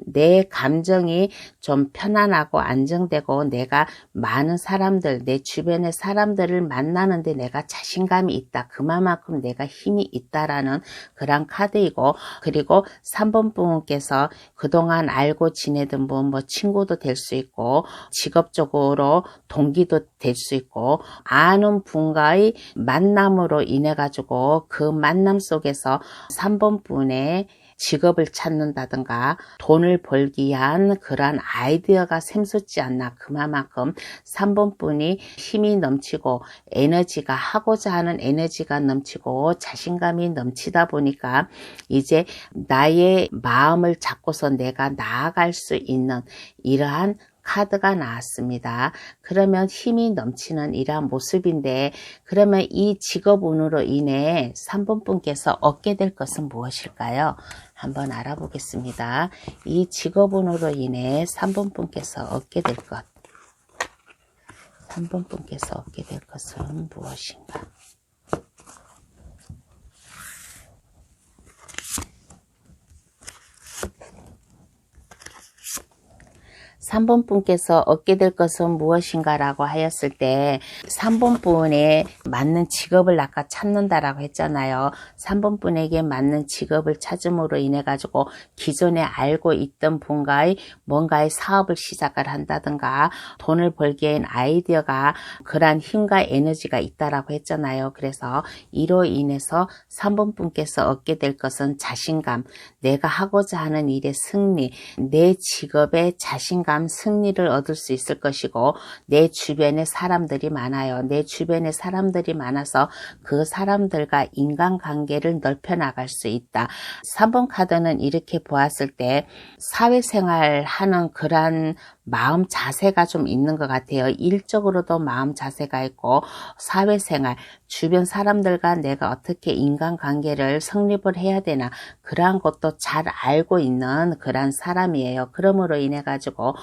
내 감정이 좀 편안하고 안정되고 내가 많은 사람들, 내 주변의 사람들을 만나는데 내가 자신감이 있다. 그만큼 내가 힘이 있다라는 그런 카드이고, 그리고 3번 분께서 그동안 알고 지내던 분, 뭐 친구도 될 수 있고 직업적으로 동기도 될 수 있고 아는 분과의 만남으로 인해 가지고 그 만남 속에서 3번 분의 직업을 찾는다든가 돈을 벌기 위한 그러한 아이디어가 샘솟지 않나. 그만큼 3번 분이 힘이 넘치고 에너지가 하고자 하는 에너지가 넘치고 자신감이 넘치다 보니까 이제 나의 마음을 잡고서 내가 나아갈 수 있는 이러한 카드가 나왔습니다. 그러면 힘이 넘치는 이러한 모습인데, 그러면 이 직업운으로 인해 3번 분께서 얻게 될 것은 무엇일까요? 한번 알아보겠습니다. 이 직업운으로 인해 3번 분께서 얻게 될 것, 3번 분께서 얻게 될 것은 무엇인가? 3번 분께서 얻게 될 것은 무엇인가 라고 하였을 때 3번 분에 맞는 직업을 아까 찾는다라고 했잖아요. 3번 분에게 맞는 직업을 찾음으로 인해 가지고 기존에 알고 있던 분과의 뭔가의 사업을 시작을 한다든가 돈을 벌기엔 아이디어가 그러한 힘과 에너지가 있다라고 했잖아요. 그래서 이로 인해서 3번 분께서 얻게 될 것은 자신감, 내가 하고자 하는 일의 승리, 내 직업의 자신감, 승리를 얻을 수 있을 것이고 내 주변에 사람들이 많아요. 내 주변에 사람들이 많아서 그 사람들과 인간관계를 넓혀 나갈 수 있다. 3번 카드는 이렇게 보았을 때 사회생활 하는 그런 마음 자세가 좀 있는 것 같아요. 일적으로도 마음 자세가 있고 사회생활, 주변 사람들과 내가 어떻게 인간관계를 성립을 해야 되나 그러한 것도 잘 알고 있는 그런 사람이에요. 그러므로 인해 가지고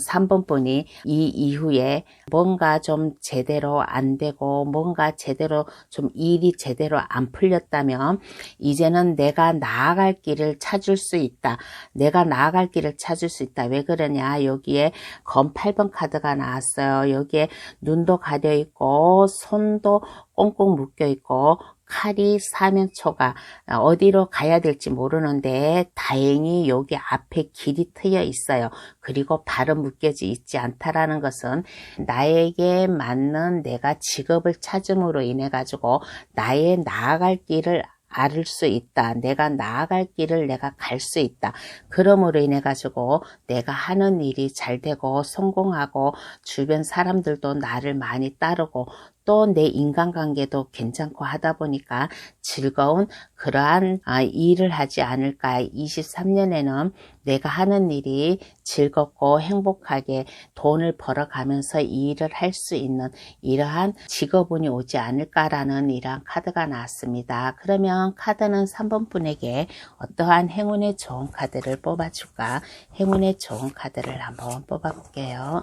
3번 분이 이 이후에 뭔가 좀 제대로 안 되고 뭔가 제대로 좀 일이 제대로 안 풀렸다면 이제는 내가 나아갈 길을 찾을 수 있다. 내가 나아갈 길을 찾을 수 있다. 왜 그러냐? 여기에 검 8번 카드가 나왔어요. 여기에 눈도 가려 있고 손도 꽁꽁 묶여 있고 칼이 사면초가 어디로 가야 될지 모르는데 다행히 여기 앞에 길이 트여 있어요. 그리고 발은 묶여져 있지 않다라는 것은 나에게 맞는 내가 직업을 찾음으로 인해 가지고 나의 나아갈 길을 알 수 있다. 내가 나아갈 길을 내가 갈 수 있다. 그러므로 인해 가지고 내가 하는 일이 잘 되고 성공하고 주변 사람들도 나를 많이 따르고 또 내 인간관계도 괜찮고 하다 보니까 즐거운 그러한 일을 하지 않을까. 23년에는 내가 하는 일이 즐겁고 행복하게 돈을 벌어가면서 이 일을 할 수 있는 이러한 직업운이 오지 않을까라는 이러한 카드가 나왔습니다. 그러면 카드는 3번 분에게 어떠한 행운의 좋은 카드를 뽑아줄까? 행운의 좋은 카드를 한번 뽑아볼게요.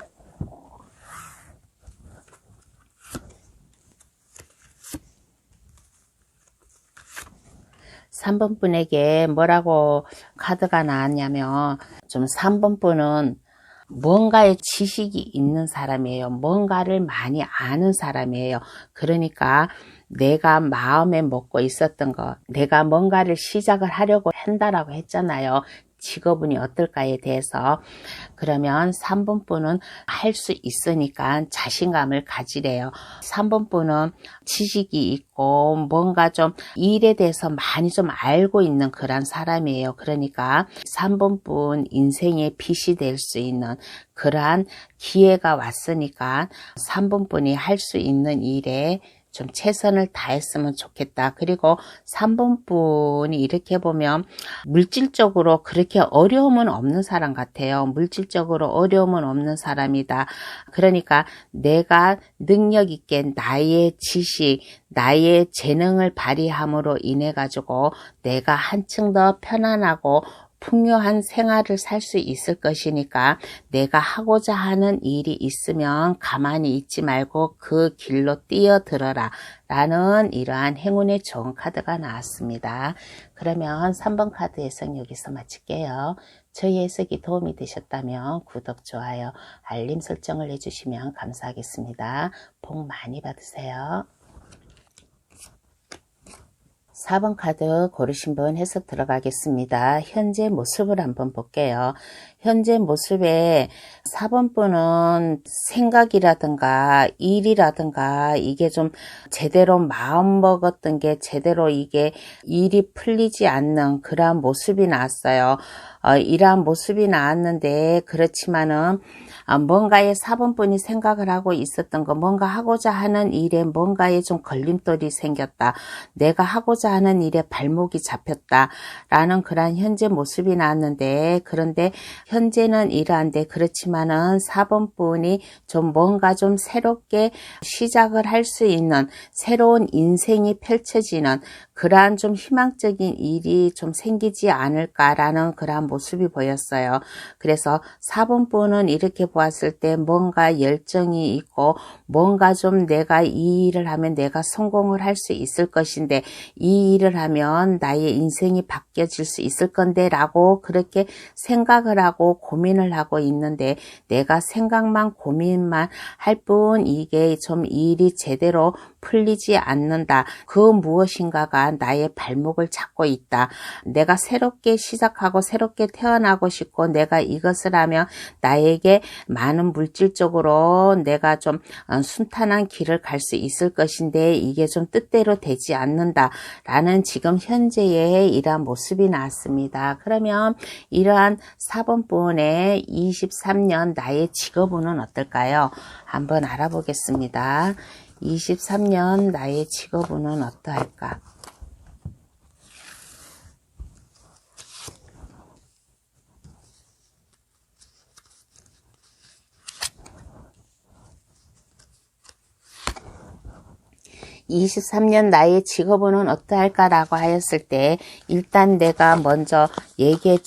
3번 분에게 뭐라고 카드가 나왔냐면, 좀 3번 분은 뭔가의 지식이 있는 사람이에요. 뭔가를 많이 아는 사람이에요. 그러니까 내가 마음에 먹고 있었던 거, 내가 뭔가를 시작을 하려고 한다라고 했잖아요. 직업운이 어떨까에 대해서. 그러면 3번 분은 할 수 있으니까 자신감을 가지래요. 3번 분은 지식이 있고 뭔가 좀 일에 대해서 많이 좀 알고 있는 그런 사람이에요. 그러니까 3번 분 인생의 빛이 될 수 있는 그러한 기회가 왔으니까 3번 분이 할 수 있는 일에 좀 최선을 다했으면 좋겠다. 그리고 3번 분이 이렇게 보면 물질적으로 그렇게 어려움은 없는 사람 같아요. 물질적으로 어려움은 없는 사람이다. 그러니까 내가 능력 있게 나의 지식, 나의 재능을 발휘함으로 인해 가지고 내가 한층 더 편안하고 풍요한 생활을 살 수 있을 것이니까 내가 하고자 하는 일이 있으면 가만히 있지 말고 그 길로 뛰어들어라 라는 이러한 행운의 좋은 카드가 나왔습니다. 그러면 3번 카드 해석 여기서 마칠게요. 저희 해석이 도움이 되셨다면 구독, 좋아요, 알림 설정을 해주시면 감사하겠습니다. 복 많이 받으세요. 4번 카드 고르신 분 해석 들어가겠습니다. 현재 모습을 한번 볼게요. 현재 모습에 4번 분은 생각이라든가 일이라든가 이게 좀 제대로 마음 먹었던 게 제대로 이게 일이 풀리지 않는 그러한 모습이 나왔어요. 이러한 모습이 나왔는데 그렇지만은 뭔가에 4번 분이 생각을 하고 있었던 거, 뭔가 하고자 하는 일에 뭔가에 좀 걸림돌이 생겼다. 내가 하고자 하는 일에 발목이 잡혔다. 라는 그런 현재 모습이 나왔는데, 그런데 현재는 이러한데 그렇지만은 4번 분이 좀 뭔가 좀 새롭게 시작을 할 수 있는 새로운 인생이 펼쳐지는 그러한 좀 희망적인 일이 좀 생기지 않을까라는 그러한 모습이 보였어요. 그래서 4번 분은 이렇게 보았을 때 뭔가 열정이 있고 뭔가 좀 내가 이 일을 하면 내가 성공을 할 수 있을 것인데 이 일을 하면 나의 인생이 바뀌어질 수 있을 건데 라고 그렇게 생각을 하고 고민을 하고 있는데 내가 생각만 고민만 할 뿐 이게 좀 일이 제대로 풀리지 않는다. 그 무엇인가가 나의 발목을 잡고 있다. 내가 새롭게 시작하고 새롭게 태어나고 싶고 내가 이것을 하면 나에게 많은 물질적으로 내가 좀 순탄한 길을 갈 수 있을 것인데 이게 좀 뜻대로 되지 않는다. 라는 지금 현재의 이러한 모습이 나왔습니다. 그러면 이러한 4번 분의 23년 나의 직업운은 어떨까요? 한번 알아보겠습니다. 23년 나의 직업운은 어떠할까? (23년) 나의 직업운은 어떠할까라고 하였을 때 일단 내가 먼저 얘기해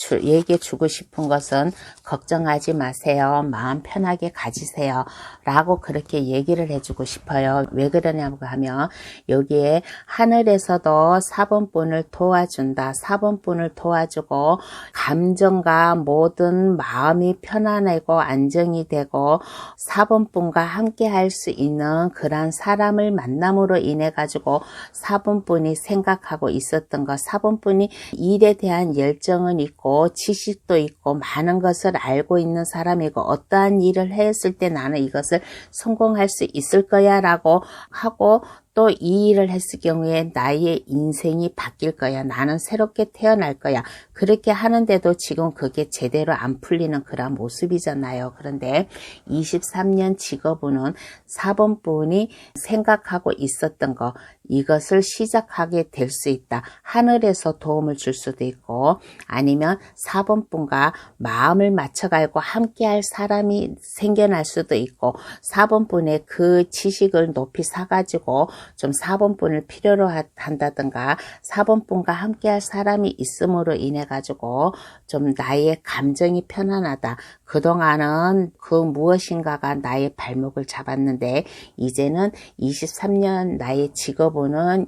주고 싶은 것은 걱정하지 마세요. 마음 편하게 가지세요. 라고 그렇게 얘기를 해주고 싶어요. 왜 그러냐고 하면 여기에 하늘에서도 4번 분을 도와준다. 4번 분을 도와주고 감정과 모든 마음이 편안하고 안정이 되고 4번 분과 함께 할 수 있는 그런 사람을 만남으로 인해 가지고 4번 분이 생각하고 있었던 것, 4번 분이 일에 대한 열정은 있고 지식도 있고 많은 것을 알고 있는 사람이고 어떠한 일을 했을 때 나는 이것을 성공할 수 있을 거야 라고 하고 또 이 일을 했을 경우에 나의 인생이 바뀔 거야. 나는 새롭게 태어날 거야. 그렇게 하는데도 지금 그게 제대로 안 풀리는 그런 모습이잖아요. 그런데 23년 직업운은 4번 분이 생각하고 있었던 거, 이것을 시작하게 될 수 있다. 하늘에서 도움을 줄 수도 있고, 아니면 4번 분과 마음을 맞춰가지고 함께할 사람이 생겨날 수도 있고, 4번 분의 그 지식을 높이 사가지고 좀 4번 분을 필요로 한다든가, 4번 분과 함께할 사람이 있음으로 인해 가지고 좀 나의 감정이 편안하다. 그동안은 그 무엇인가가 나의 발목을 잡았는데 이제는 23년 나의 직업은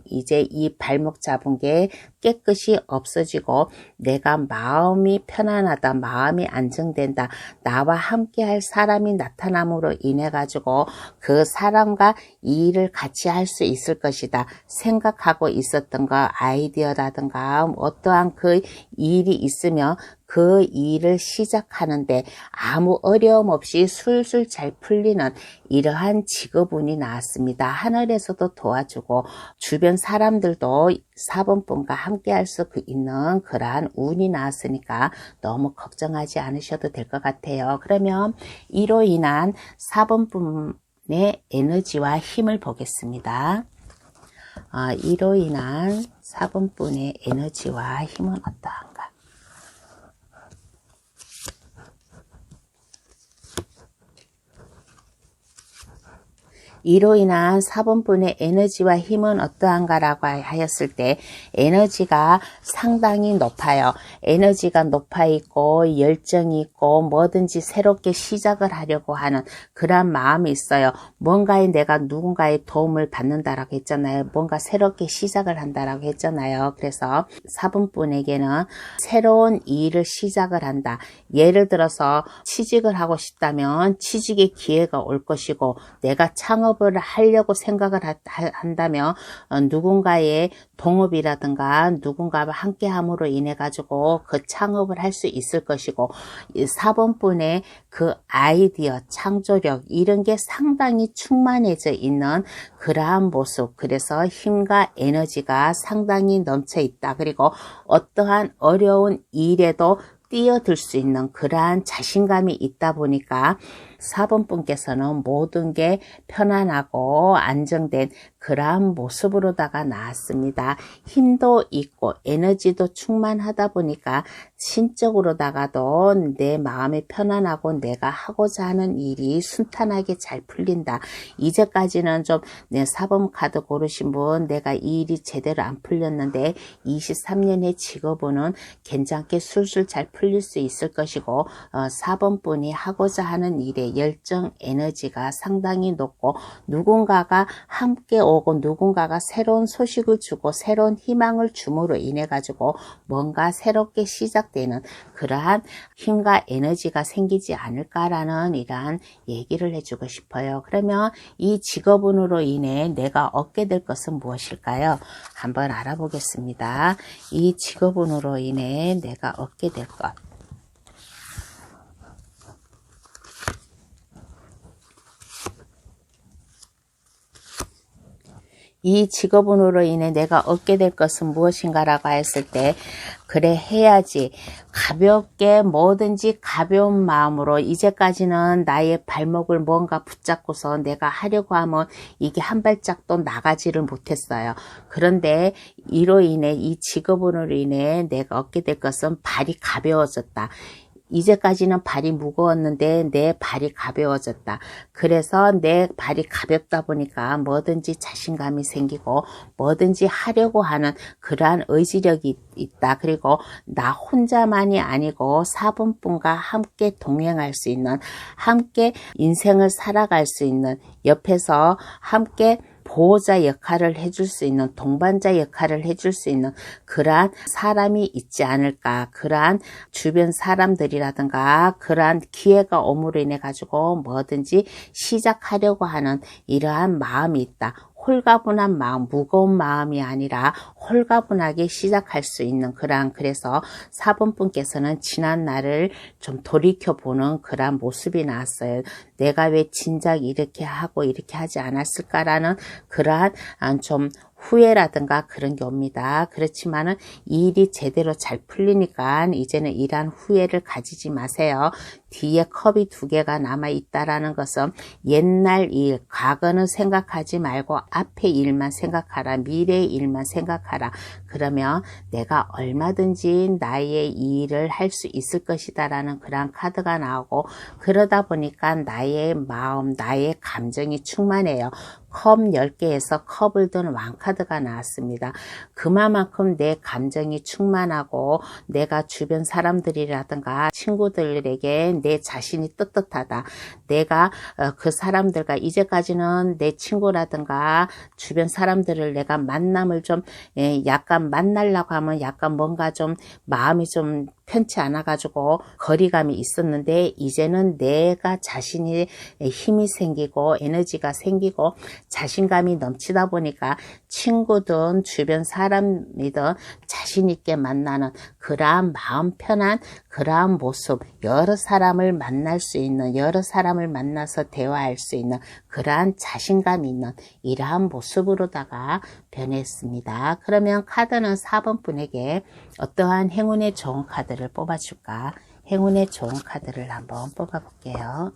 이제 이 발목 잡은 게 깨끗이 없어지고 내가 마음이 편안하다. 마음이 안정된다. 나와 함께 할 사람이 나타남으로 인해 가지고 그 사람과 이 일을 같이 할 수 있을 것이다. 생각하고 있었던 거, 아이디어라든가 어떠한 그 일이 있으면 그 일을 시작하는데 아무 어려움 없이 술술 잘 풀리는 이러한 직업운이 나왔습니다. 하늘에서도 도와주고 주변 사람들도 4번 분과 함께 할 수 있는 그러한 운이 나왔으니까 너무 걱정하지 않으셔도 될 것 같아요. 그러면 이로 인한 4번 분의 에너지와 힘을 보겠습니다. 이로 인한 4번 분의 에너지와 힘은 어떠한가? 이로 인한 4번 분의 에너지와 힘은 어떠한가라고 하였을 때 에너지가 상당히 높아요. 에너지가 높아 있고 열정이 있고 뭐든지 새롭게 시작을 하려고 하는 그런 마음이 있어요. 뭔가에 내가 누군가의 도움을 받는다라고 했잖아요. 뭔가 새롭게 시작을 한다라고 했잖아요. 그래서 4번 분에게는 새로운 일을 시작을 한다. 예를 들어서 취직을 하고 싶다면 취직의 기회가 올 것이고 내가 창업을 하려고 생각을 한다면 누군가의 동업이라든가 누군가와 함께함으로 인해 가지고 그 창업을 할 수 있을 것이고 4번 분의 그 아이디어, 창조력 이런 게 상당히 충만해져 있는 그러한 모습. 그래서 힘과 에너지가 상당히 넘쳐 있다. 그리고 어떠한 어려운 일에도 뛰어들 수 있는 그러한 자신감이 있다 보니까 4번 분께서는 모든 게 편안하고 안정된 그러한 모습으로다가 나왔습니다. 힘도 있고 에너지도 충만하다 보니까 신적으로다가도 내 마음이 편안하고 내가 하고자 하는 일이 순탄하게 잘 풀린다. 이제까지는 좀 4번 카드 고르신 분 내가 이 일이 제대로 안 풀렸는데 23년의 직업은 괜찮게 술술 잘 풀릴 수 있을 것이고 4번 분이 하고자 하는 일에 열정, 에너지가 상당히 높고 누군가가 함께 오고 누군가가 새로운 소식을 주고 새로운 희망을 줌으로 인해 가지고 뭔가 새롭게 시작되는 그러한 힘과 에너지가 생기지 않을까라는 이러한 얘기를 해주고 싶어요. 그러면 이 직업운으로 인해 내가 얻게 될 것은 무엇일까요? 한번 알아보겠습니다. 이 직업운으로 인해 내가 얻게 될 것. 이 직업운으로 인해 내가 얻게 될 것은 무엇인가라고 했을 때 그래 해야지 가볍게 뭐든지 가벼운 마음으로 이제까지는 나의 발목을 뭔가 붙잡고서 내가 하려고 하면 이게 한 발짝도 나가지를 못했어요. 그런데 이로 인해 이 직업운으로 인해 내가 얻게 될 것은 발이 가벼워졌다. 이제까지는 발이 무거웠는데 내 발이 가벼워졌다. 그래서 내 발이 가볍다 보니까 뭐든지 자신감이 생기고 뭐든지 하려고 하는 그러한 의지력이 있다. 그리고 나 혼자만이 아니고 4번 분과 함께 동행할 수 있는, 함께 인생을 살아갈 수 있는, 옆에서 함께 보호자 역할을 해줄 수 있는, 동반자 역할을 해줄 수 있는 그러한 사람이 있지 않을까. 그러한 주변 사람들이라든가 그러한 기회가 오므로 인해 가지고 뭐든지 시작하려고 하는 이러한 마음이 있다. 홀가분한 마음, 무거운 마음이 아니라 홀가분하게 시작할 수 있는 그래서 4번 분께서는 지난 날을 좀 돌이켜보는 그런 모습이 나왔어요. 내가 왜 진작 이렇게 하고 이렇게 하지 않았을까라는 그러한 좀 후회라든가 그런 게 옵니다. 그렇지만은 일이 제대로 잘 풀리니까 이제는 이러한 후회를 가지지 마세요. 뒤에 컵이 2개가 남아 있다라는 것은 옛날 일, 과거는 생각하지 말고 앞의 일만 생각하라. 미래의 일만 생각하라. 그러면 내가 얼마든지 나의 일을 할 수 있을 것이다라는 그런 카드가 나오고, 그러다 보니까 나의 마음, 나의 감정이 충만해요. 컵 10개에서 컵을 든 왕카드가 나왔습니다. 그만큼 내 감정이 충만하고 내가 주변 사람들이라든가 친구들에게 내 자신이 떳떳하다. 내가 그 사람들과 이제까지는 내 친구라든가 주변 사람들을 내가 만남을 좀 약간 만나려고 하면 약간 뭔가 좀 마음이 좀 편치 않아 가지고 거리감이 있었는데, 이제는 내가 자신이 힘이 생기고 에너지가 생기고 자신감이 넘치다 보니까 친구든 주변 사람이든 자신 있게 만나는 그러한 마음 편한 그러한 모습, 여러 사람을 만날 수 있는, 여러 사람을 만나서 대화할 수 있는 그러한 자신감이 있는 이러한 모습으로다가 변했습니다. 그러면 카드는 4번 분에게 어떠한 행운의 좋은 카드를 뽑아줄까? 행운의 좋은 카드를 한번 뽑아볼게요.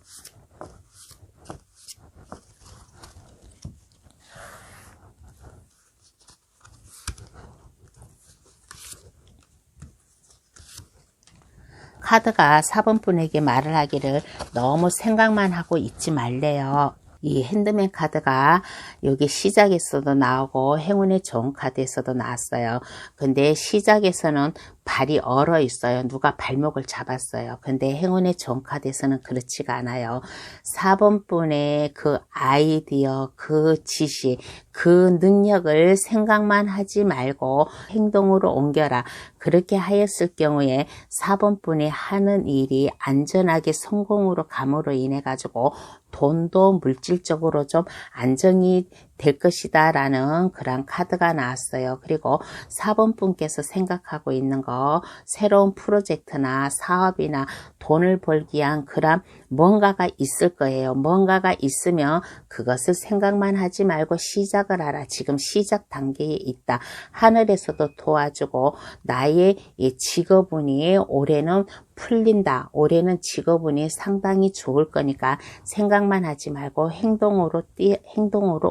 카드가 4번 분에게 말을 하기를 너무 생각만 하고 있지 말래요. 이 핸드맨 카드가 여기 시작에서도 나오고 행운의 좋은 카드에서도 나왔어요. 근데 시작에서는 발이 얼어 있어요. 누가 발목을 잡았어요. 근데 행운의 좋은 카드에서는 그렇지가 않아요. 4번 분의 그 아이디어, 그 지시, 그 능력을 생각만 하지 말고 행동으로 옮겨라. 그렇게 하였을 경우에 4번 분이 하는 일이 안전하게 성공으로 감으로 인해 가지고 돈도 물질적으로 좀 안정이 될 것이다 라는 그런 카드가 나왔어요. 그리고 4번 분께서 생각하고 있는 거, 새로운 프로젝트나 사업이나 돈을 벌기 위한 그런 뭔가가 있을 거예요. 뭔가가 있으면 그것을 생각만 하지 말고 시작을 하라. 지금 시작 단계에 있다. 하늘에서도 도와주고 나의 이 직업운이 올해는 풀린다. 올해는 직업운이 상당히 좋을 거니까 생각만 하지 말고 행동으로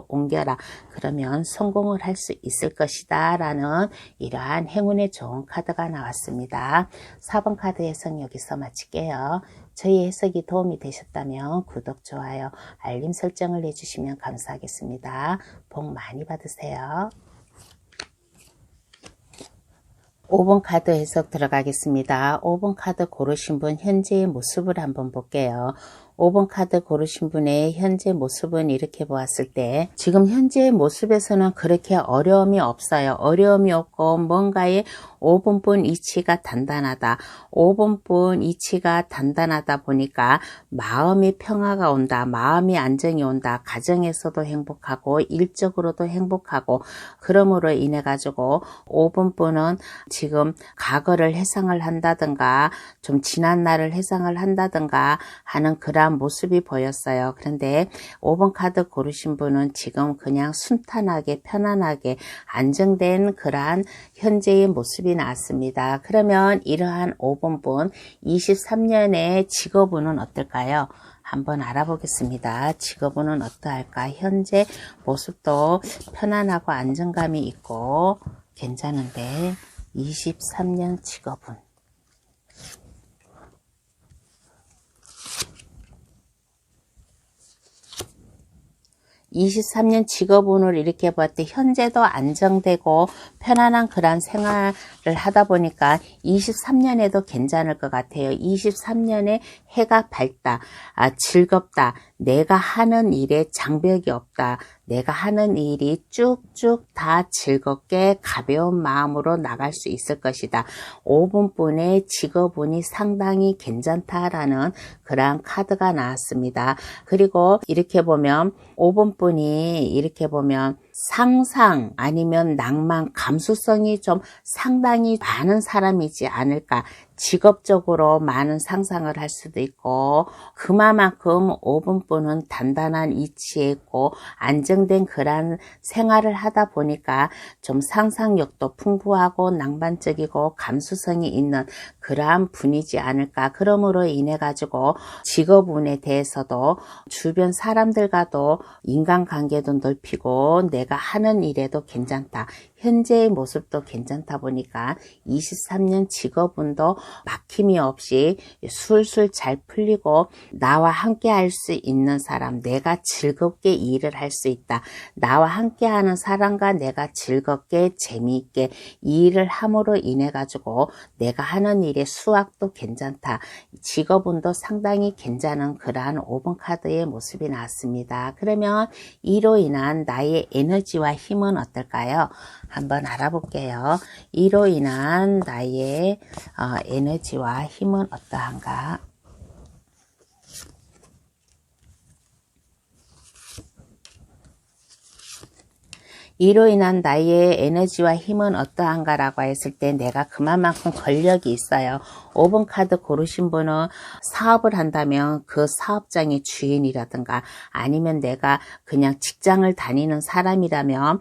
옮겨라. 그러면 성공을 할 수 있을 것이다 라는 이러한 행운의 좋은 카드가 나왔습니다. 4번 카드 해석 여기서 마칠게요. 저희 해석이 도움이 되셨다면 구독, 좋아요, 알림 설정을 해주시면 감사하겠습니다. 복 많이 받으세요. 5번 카드 해석 들어가겠습니다. 5번 카드 고르신 분 현재의 모습을 한번 볼게요. 5번 카드 고르신 분의 현재 모습은 이렇게 보았을 때 지금 현재의 모습에서는 그렇게 어려움이 없어요. 어려움이 없고 뭔가의 5번 분 이치가 단단하다. 5번 분 이치가 단단하다 보니까 마음의 평화가 온다. 마음의 안정이 온다. 가정에서도 행복하고 일적으로도 행복하고, 그러므로 인해 가지고 5번 분은 지금 과거를 회상을 한다든가 좀 지난 날을 회상을 한다든가 하는 그러한 모습이 보였어요. 그런데 5번 카드 고르신 분은 지금 그냥 순탄하게 편안하게 안정된 그러한 현재의 모습이 나왔습니다. 그러면 이러한 5번 분 23년의 직업운은 어떨까요? 한번 알아보겠습니다. 직업운은 어떠할까? 현재 모습도 편안하고 안정감이 있고 괜찮은데 23년 직업운 23년 직업운을 이렇게 볼 때 현재도 안정되고 편안한 그런 생활을 하다 보니까 23년에도 괜찮을 것 같아요. 23년에 해가 밝다, 즐겁다, 내가 하는 일에 장벽이 없다, 내가 하는 일이 쭉쭉 다 즐겁게 가벼운 마음으로 나갈 수 있을 것이다. 5분분의 직업운이 상당히 괜찮다라는 그러한 카드가 나왔습니다. 그리고 이렇게 보면 5분분이 이렇게 보면 상상 아니면 낭만, 감수성이 좀 상당히 많은 사람이지 않을까. 직업적으로 많은 상상을 할 수도 있고 그만큼 5분분은 단단한 이치에 있고 안정된 그런 생활을 하다 보니까 좀 상상력도 풍부하고 낭만적이고 감수성이 있는 그러한 분이지 않을까. 그러므로 인해 가지고 직업운에 대해서도 주변 사람들과도 인간관계도 넓히고 내가 하는 일에도 괜찮다. 현재의 모습도 괜찮다 보니까 23년 직업운도 막힘이 없이 술술 잘 풀리고 나와 함께 할 수 있는 사람, 내가 즐겁게 일을 할 수 있다. 나와 함께 하는 사람과 내가 즐겁게 재미있게 일을 함으로 인해 가지고 내가 하는 일의 수확도 괜찮다. 직업운도 상당히 괜찮은 그러한 5번 카드의 모습이 나왔습니다. 그러면 이로 인한 나의 에너지와 힘은 어떨까요? 한번 알아볼게요. 이로 인한 나의 에너지와 힘은 어떠한가? 이로 인한 나의 에너지와 힘은 어떠한가라고 했을 때 내가 그만큼 권력이 있어요. 5번 카드 고르신 분은 사업을 한다면 그 사업장의 주인이라든가 아니면 내가 그냥 직장을 다니는 사람이라면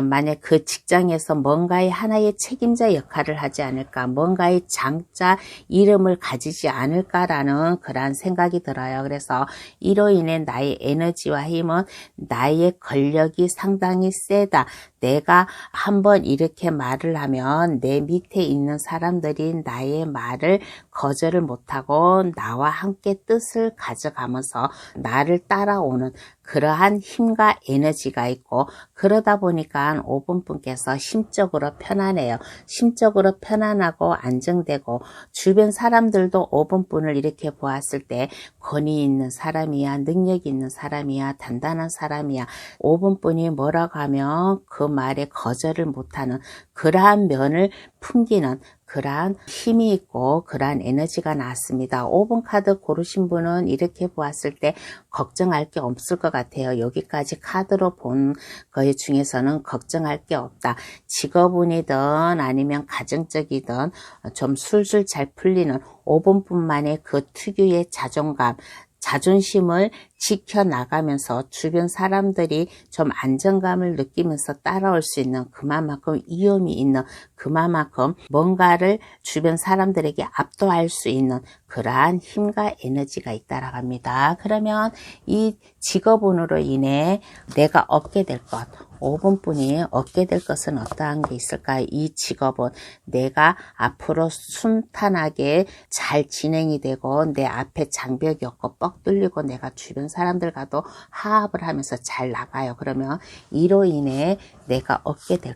만약 그 직장에서 뭔가의 하나의 책임자 역할을 하지 않을까, 뭔가의 장자 이름을 가지지 않을까라는 그러한 생각이 들어요. 그래서 이로 인해 나의 에너지와 힘은 나의 권력이 상당히 세다. 내가 한번 이렇게 말을 하면 내 밑에 있는 사람들이 나의 말을 거절을 못하고 나와 함께 뜻을 가져가면서 나를 따라오는 그러한 힘과 에너지가 있고 그러다 보니까 5번 분께서 심적으로 편안해요. 심적으로 편안하고 안정되고 주변 사람들도 5번 분을 이렇게 보았을 때 권위 있는 사람이야, 능력이 있는 사람이야, 단단한 사람이야. 5번 분이 뭐라고 하면 그 말에 거절을 못하는 그러한 면을 풍기는 그러한 힘이 있고 그러한 에너지가 나왔습니다. 5번 카드 고르신 분은 이렇게 보았을 때 걱정할 게 없을 것 같아요. 여기까지 카드로 본 것 중에서는 걱정할 게 없다. 직업운이든 아니면 가정적이든 좀 술술 잘 풀리는 5번 분만의 그 특유의 자존감, 자존심을 지켜나가면서 주변 사람들이 좀 안정감을 느끼면서 따라올 수 있는 그만큼 위험이 있는 그만큼 뭔가를 주변 사람들에게 압도할 수 있는 그러한 힘과 에너지가 있다라고 합니다. 그러면 이 직업운으로 인해 내가 얻게 될 것, 5번 분이 얻게 될 것은 어떠한 게 있을까요? 이 직업은 내가 앞으로 순탄하게 잘 진행이 되고 내 앞에 장벽이 없고 뻑 뚫리고 내가 주변 사람들과도 화합을 하면서 잘 나가요. 그러면 이로 인해 내가 얻게 될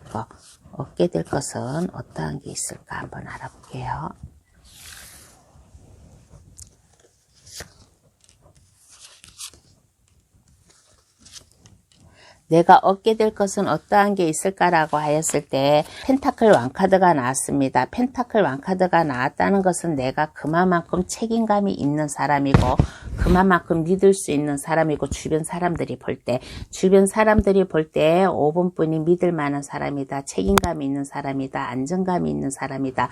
것은 어떠한 게 있을까 한번 알아볼게요. 내가 얻게 될 것은 어떠한 게 있을까라고 하였을 때 펜타클 왕카드가 나왔습니다. 펜타클 왕카드가 나왔다는 것은 내가 그만큼 책임감이 있는 사람이고 그만큼 믿을 수 있는 사람이고 주변 사람들이 볼 때 5번 분이 믿을 만한 사람이다. 책임감이 있는 사람이다. 안정감이 있는 사람이다.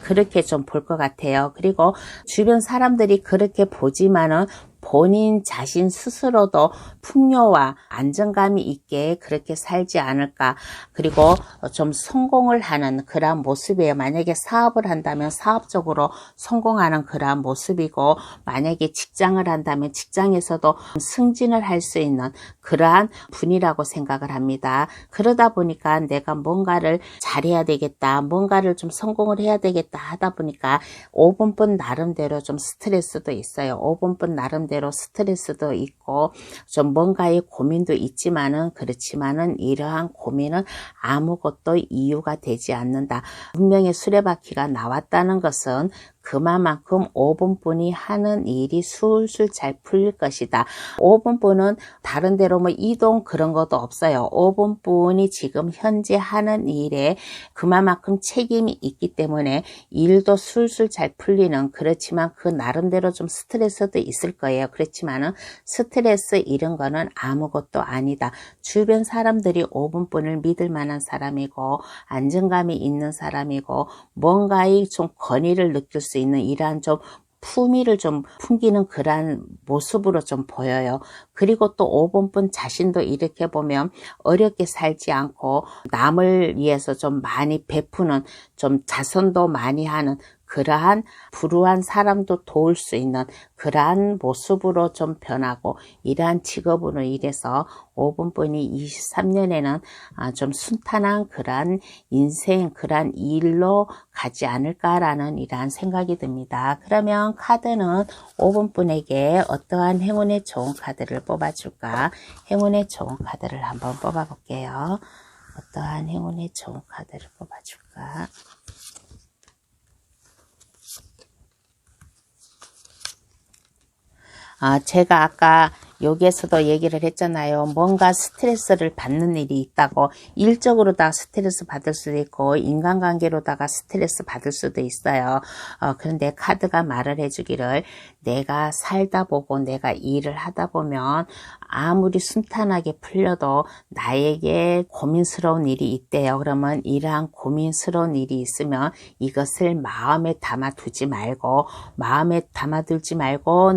그렇게 좀 볼 것 같아요. 그리고 주변 사람들이 그렇게 보지만은 본인 자신 스스로도 풍요와 안정감이 있게 그렇게 살지 않을까. 그리고 좀 성공을 하는 그러한 모습이에요. 만약에 사업을 한다면 사업적으로 성공하는 그러한 모습이고 만약에 직장을 한다면 직장에서도 승진을 할 수 있는 그러한 분이라고 생각을 합니다. 그러다 보니까 내가 뭔가를 잘해야 되겠다. 뭔가를 좀 성공을 해야 되겠다 하다 보니까 5번 분 나름대로 좀 스트레스도 있어요. 5번 분 나름대로 나름대로 스트레스도 있고 좀 뭔가의 고민도 있지만은 그렇지만은 이러한 고민은 아무것도 이유가 되지 않는다. 분명히 수레바퀴가 나왔다는 것은 그만큼 5분뿐이 하는 일이 술술 잘 풀릴 것이다. 5분뿐은 다른 데로 뭐 이동 그런 것도 없어요. 5분뿐이 지금 현재 하는 일에 그만큼 책임이 있기 때문에 일도 술술 잘 풀리는, 그렇지만 그 나름대로 좀 스트레스도 있을 거예요. 그렇지만은 스트레스 이런 거는 아무것도 아니다. 주변 사람들이 5분뿐을 믿을 만한 사람이고 안정감이 있는 사람이고 뭔가의 좀 권위를 느낄 수 있는 이러한 좀 품위를 좀 풍기는 그러한 모습으로 좀 보여요. 그리고 또 5번뿐 자신도 이렇게 보면 어렵게 살지 않고 남을 위해서 좀 많이 베푸는, 좀 자선도 많이 하는 그러한 불우한 사람도 도울 수 있는 그러한 모습으로 좀 변하고, 이러한 직업으로 일해서 5분뿐이 23년에는 좀 순탄한 그러한 인생, 그러한 일로 가지 않을까라는 이러한 생각이 듭니다. 그러면 카드는 5분뿐에게 어떠한 행운의 좋은 카드를 뽑아줄까? 행운의 좋은 카드를 한번 뽑아볼게요. 어떠한 행운의 좋은 카드를 뽑아줄까? 제가 아까 여기에서도 얘기를 했잖아요. 뭔가 스트레스를 받는 일이 있다고. 일적으로다가 스트레스 받을 수도 있고 인간관계로다가 스트레스 받을 수도 있어요. 그런데 카드가 말을 해주기를, 내가 살다 보고 내가 일을 하다 보면 아무리 순탄하게 풀려도 나에게 고민스러운 일이 있대요. 그러면 이러한 고민스러운 일이 있으면 이것을 마음에 담아두지 말고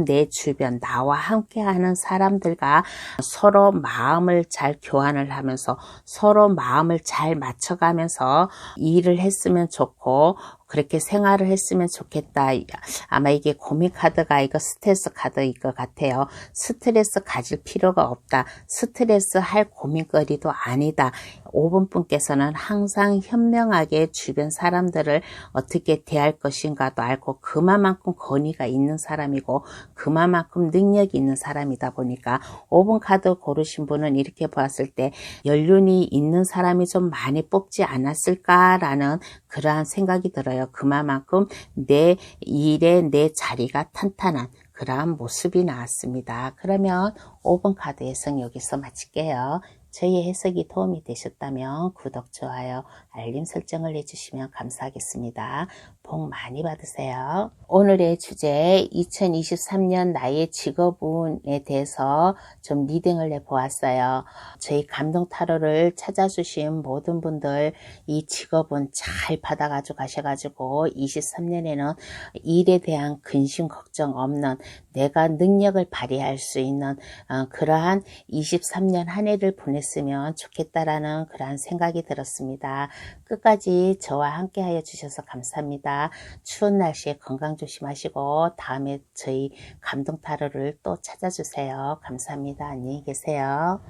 내 주변 나와 함께하는 사람들과 서로 마음을 잘 교환을 하면서 서로 마음을 잘 맞춰가면서 일을 했으면 좋고 그렇게 생활을 했으면 좋겠다. 아마 이게 고민 카드가 이거 스트레스 카드일 것 같아요. 스트레스 가질 필요가 없다. 스트레스 할 고민거리도 아니다. 5분분께서는 항상 현명하게 주변 사람들을 어떻게 대할 것인가도 알고 그만큼 권위가 있는 사람이고 그만큼 능력이 있는 사람이다 보니까 5분 카드 고르신 분은 이렇게 보았을 때 연륜이 있는 사람이 좀 많이 뽑지 않았을까라는 그러한 생각이 들어요. 그만큼 내 일에 내 자리가 탄탄한 그러한 모습이 나왔습니다. 그러면 5번 카드 해석 여기서 마칠게요. 저희 해석이 도움이 되셨다면 구독, 좋아요, 알림 설정을 해주시면 감사하겠습니다. 복 많이 받으세요. 오늘의 주제 2023년 나의 직업운에 대해서 좀 리딩을 해보았어요. 저희 감동 타로를 찾아주신 모든 분들 이 직업운 잘 받아가지고 가셔가지고 23년에는 일에 대한 근심 걱정 없는, 내가 능력을 발휘할 수 있는 그러한 23년 한 해를 보냈으면 좋겠다라는 그러한 생각이 들었습니다. 끝까지 저와 함께 하여 주셔서 감사합니다. 추운 날씨에 건강 조심하시고 다음에 저희 감동 타로를 또 찾아주세요. 감사합니다. 안녕히 계세요.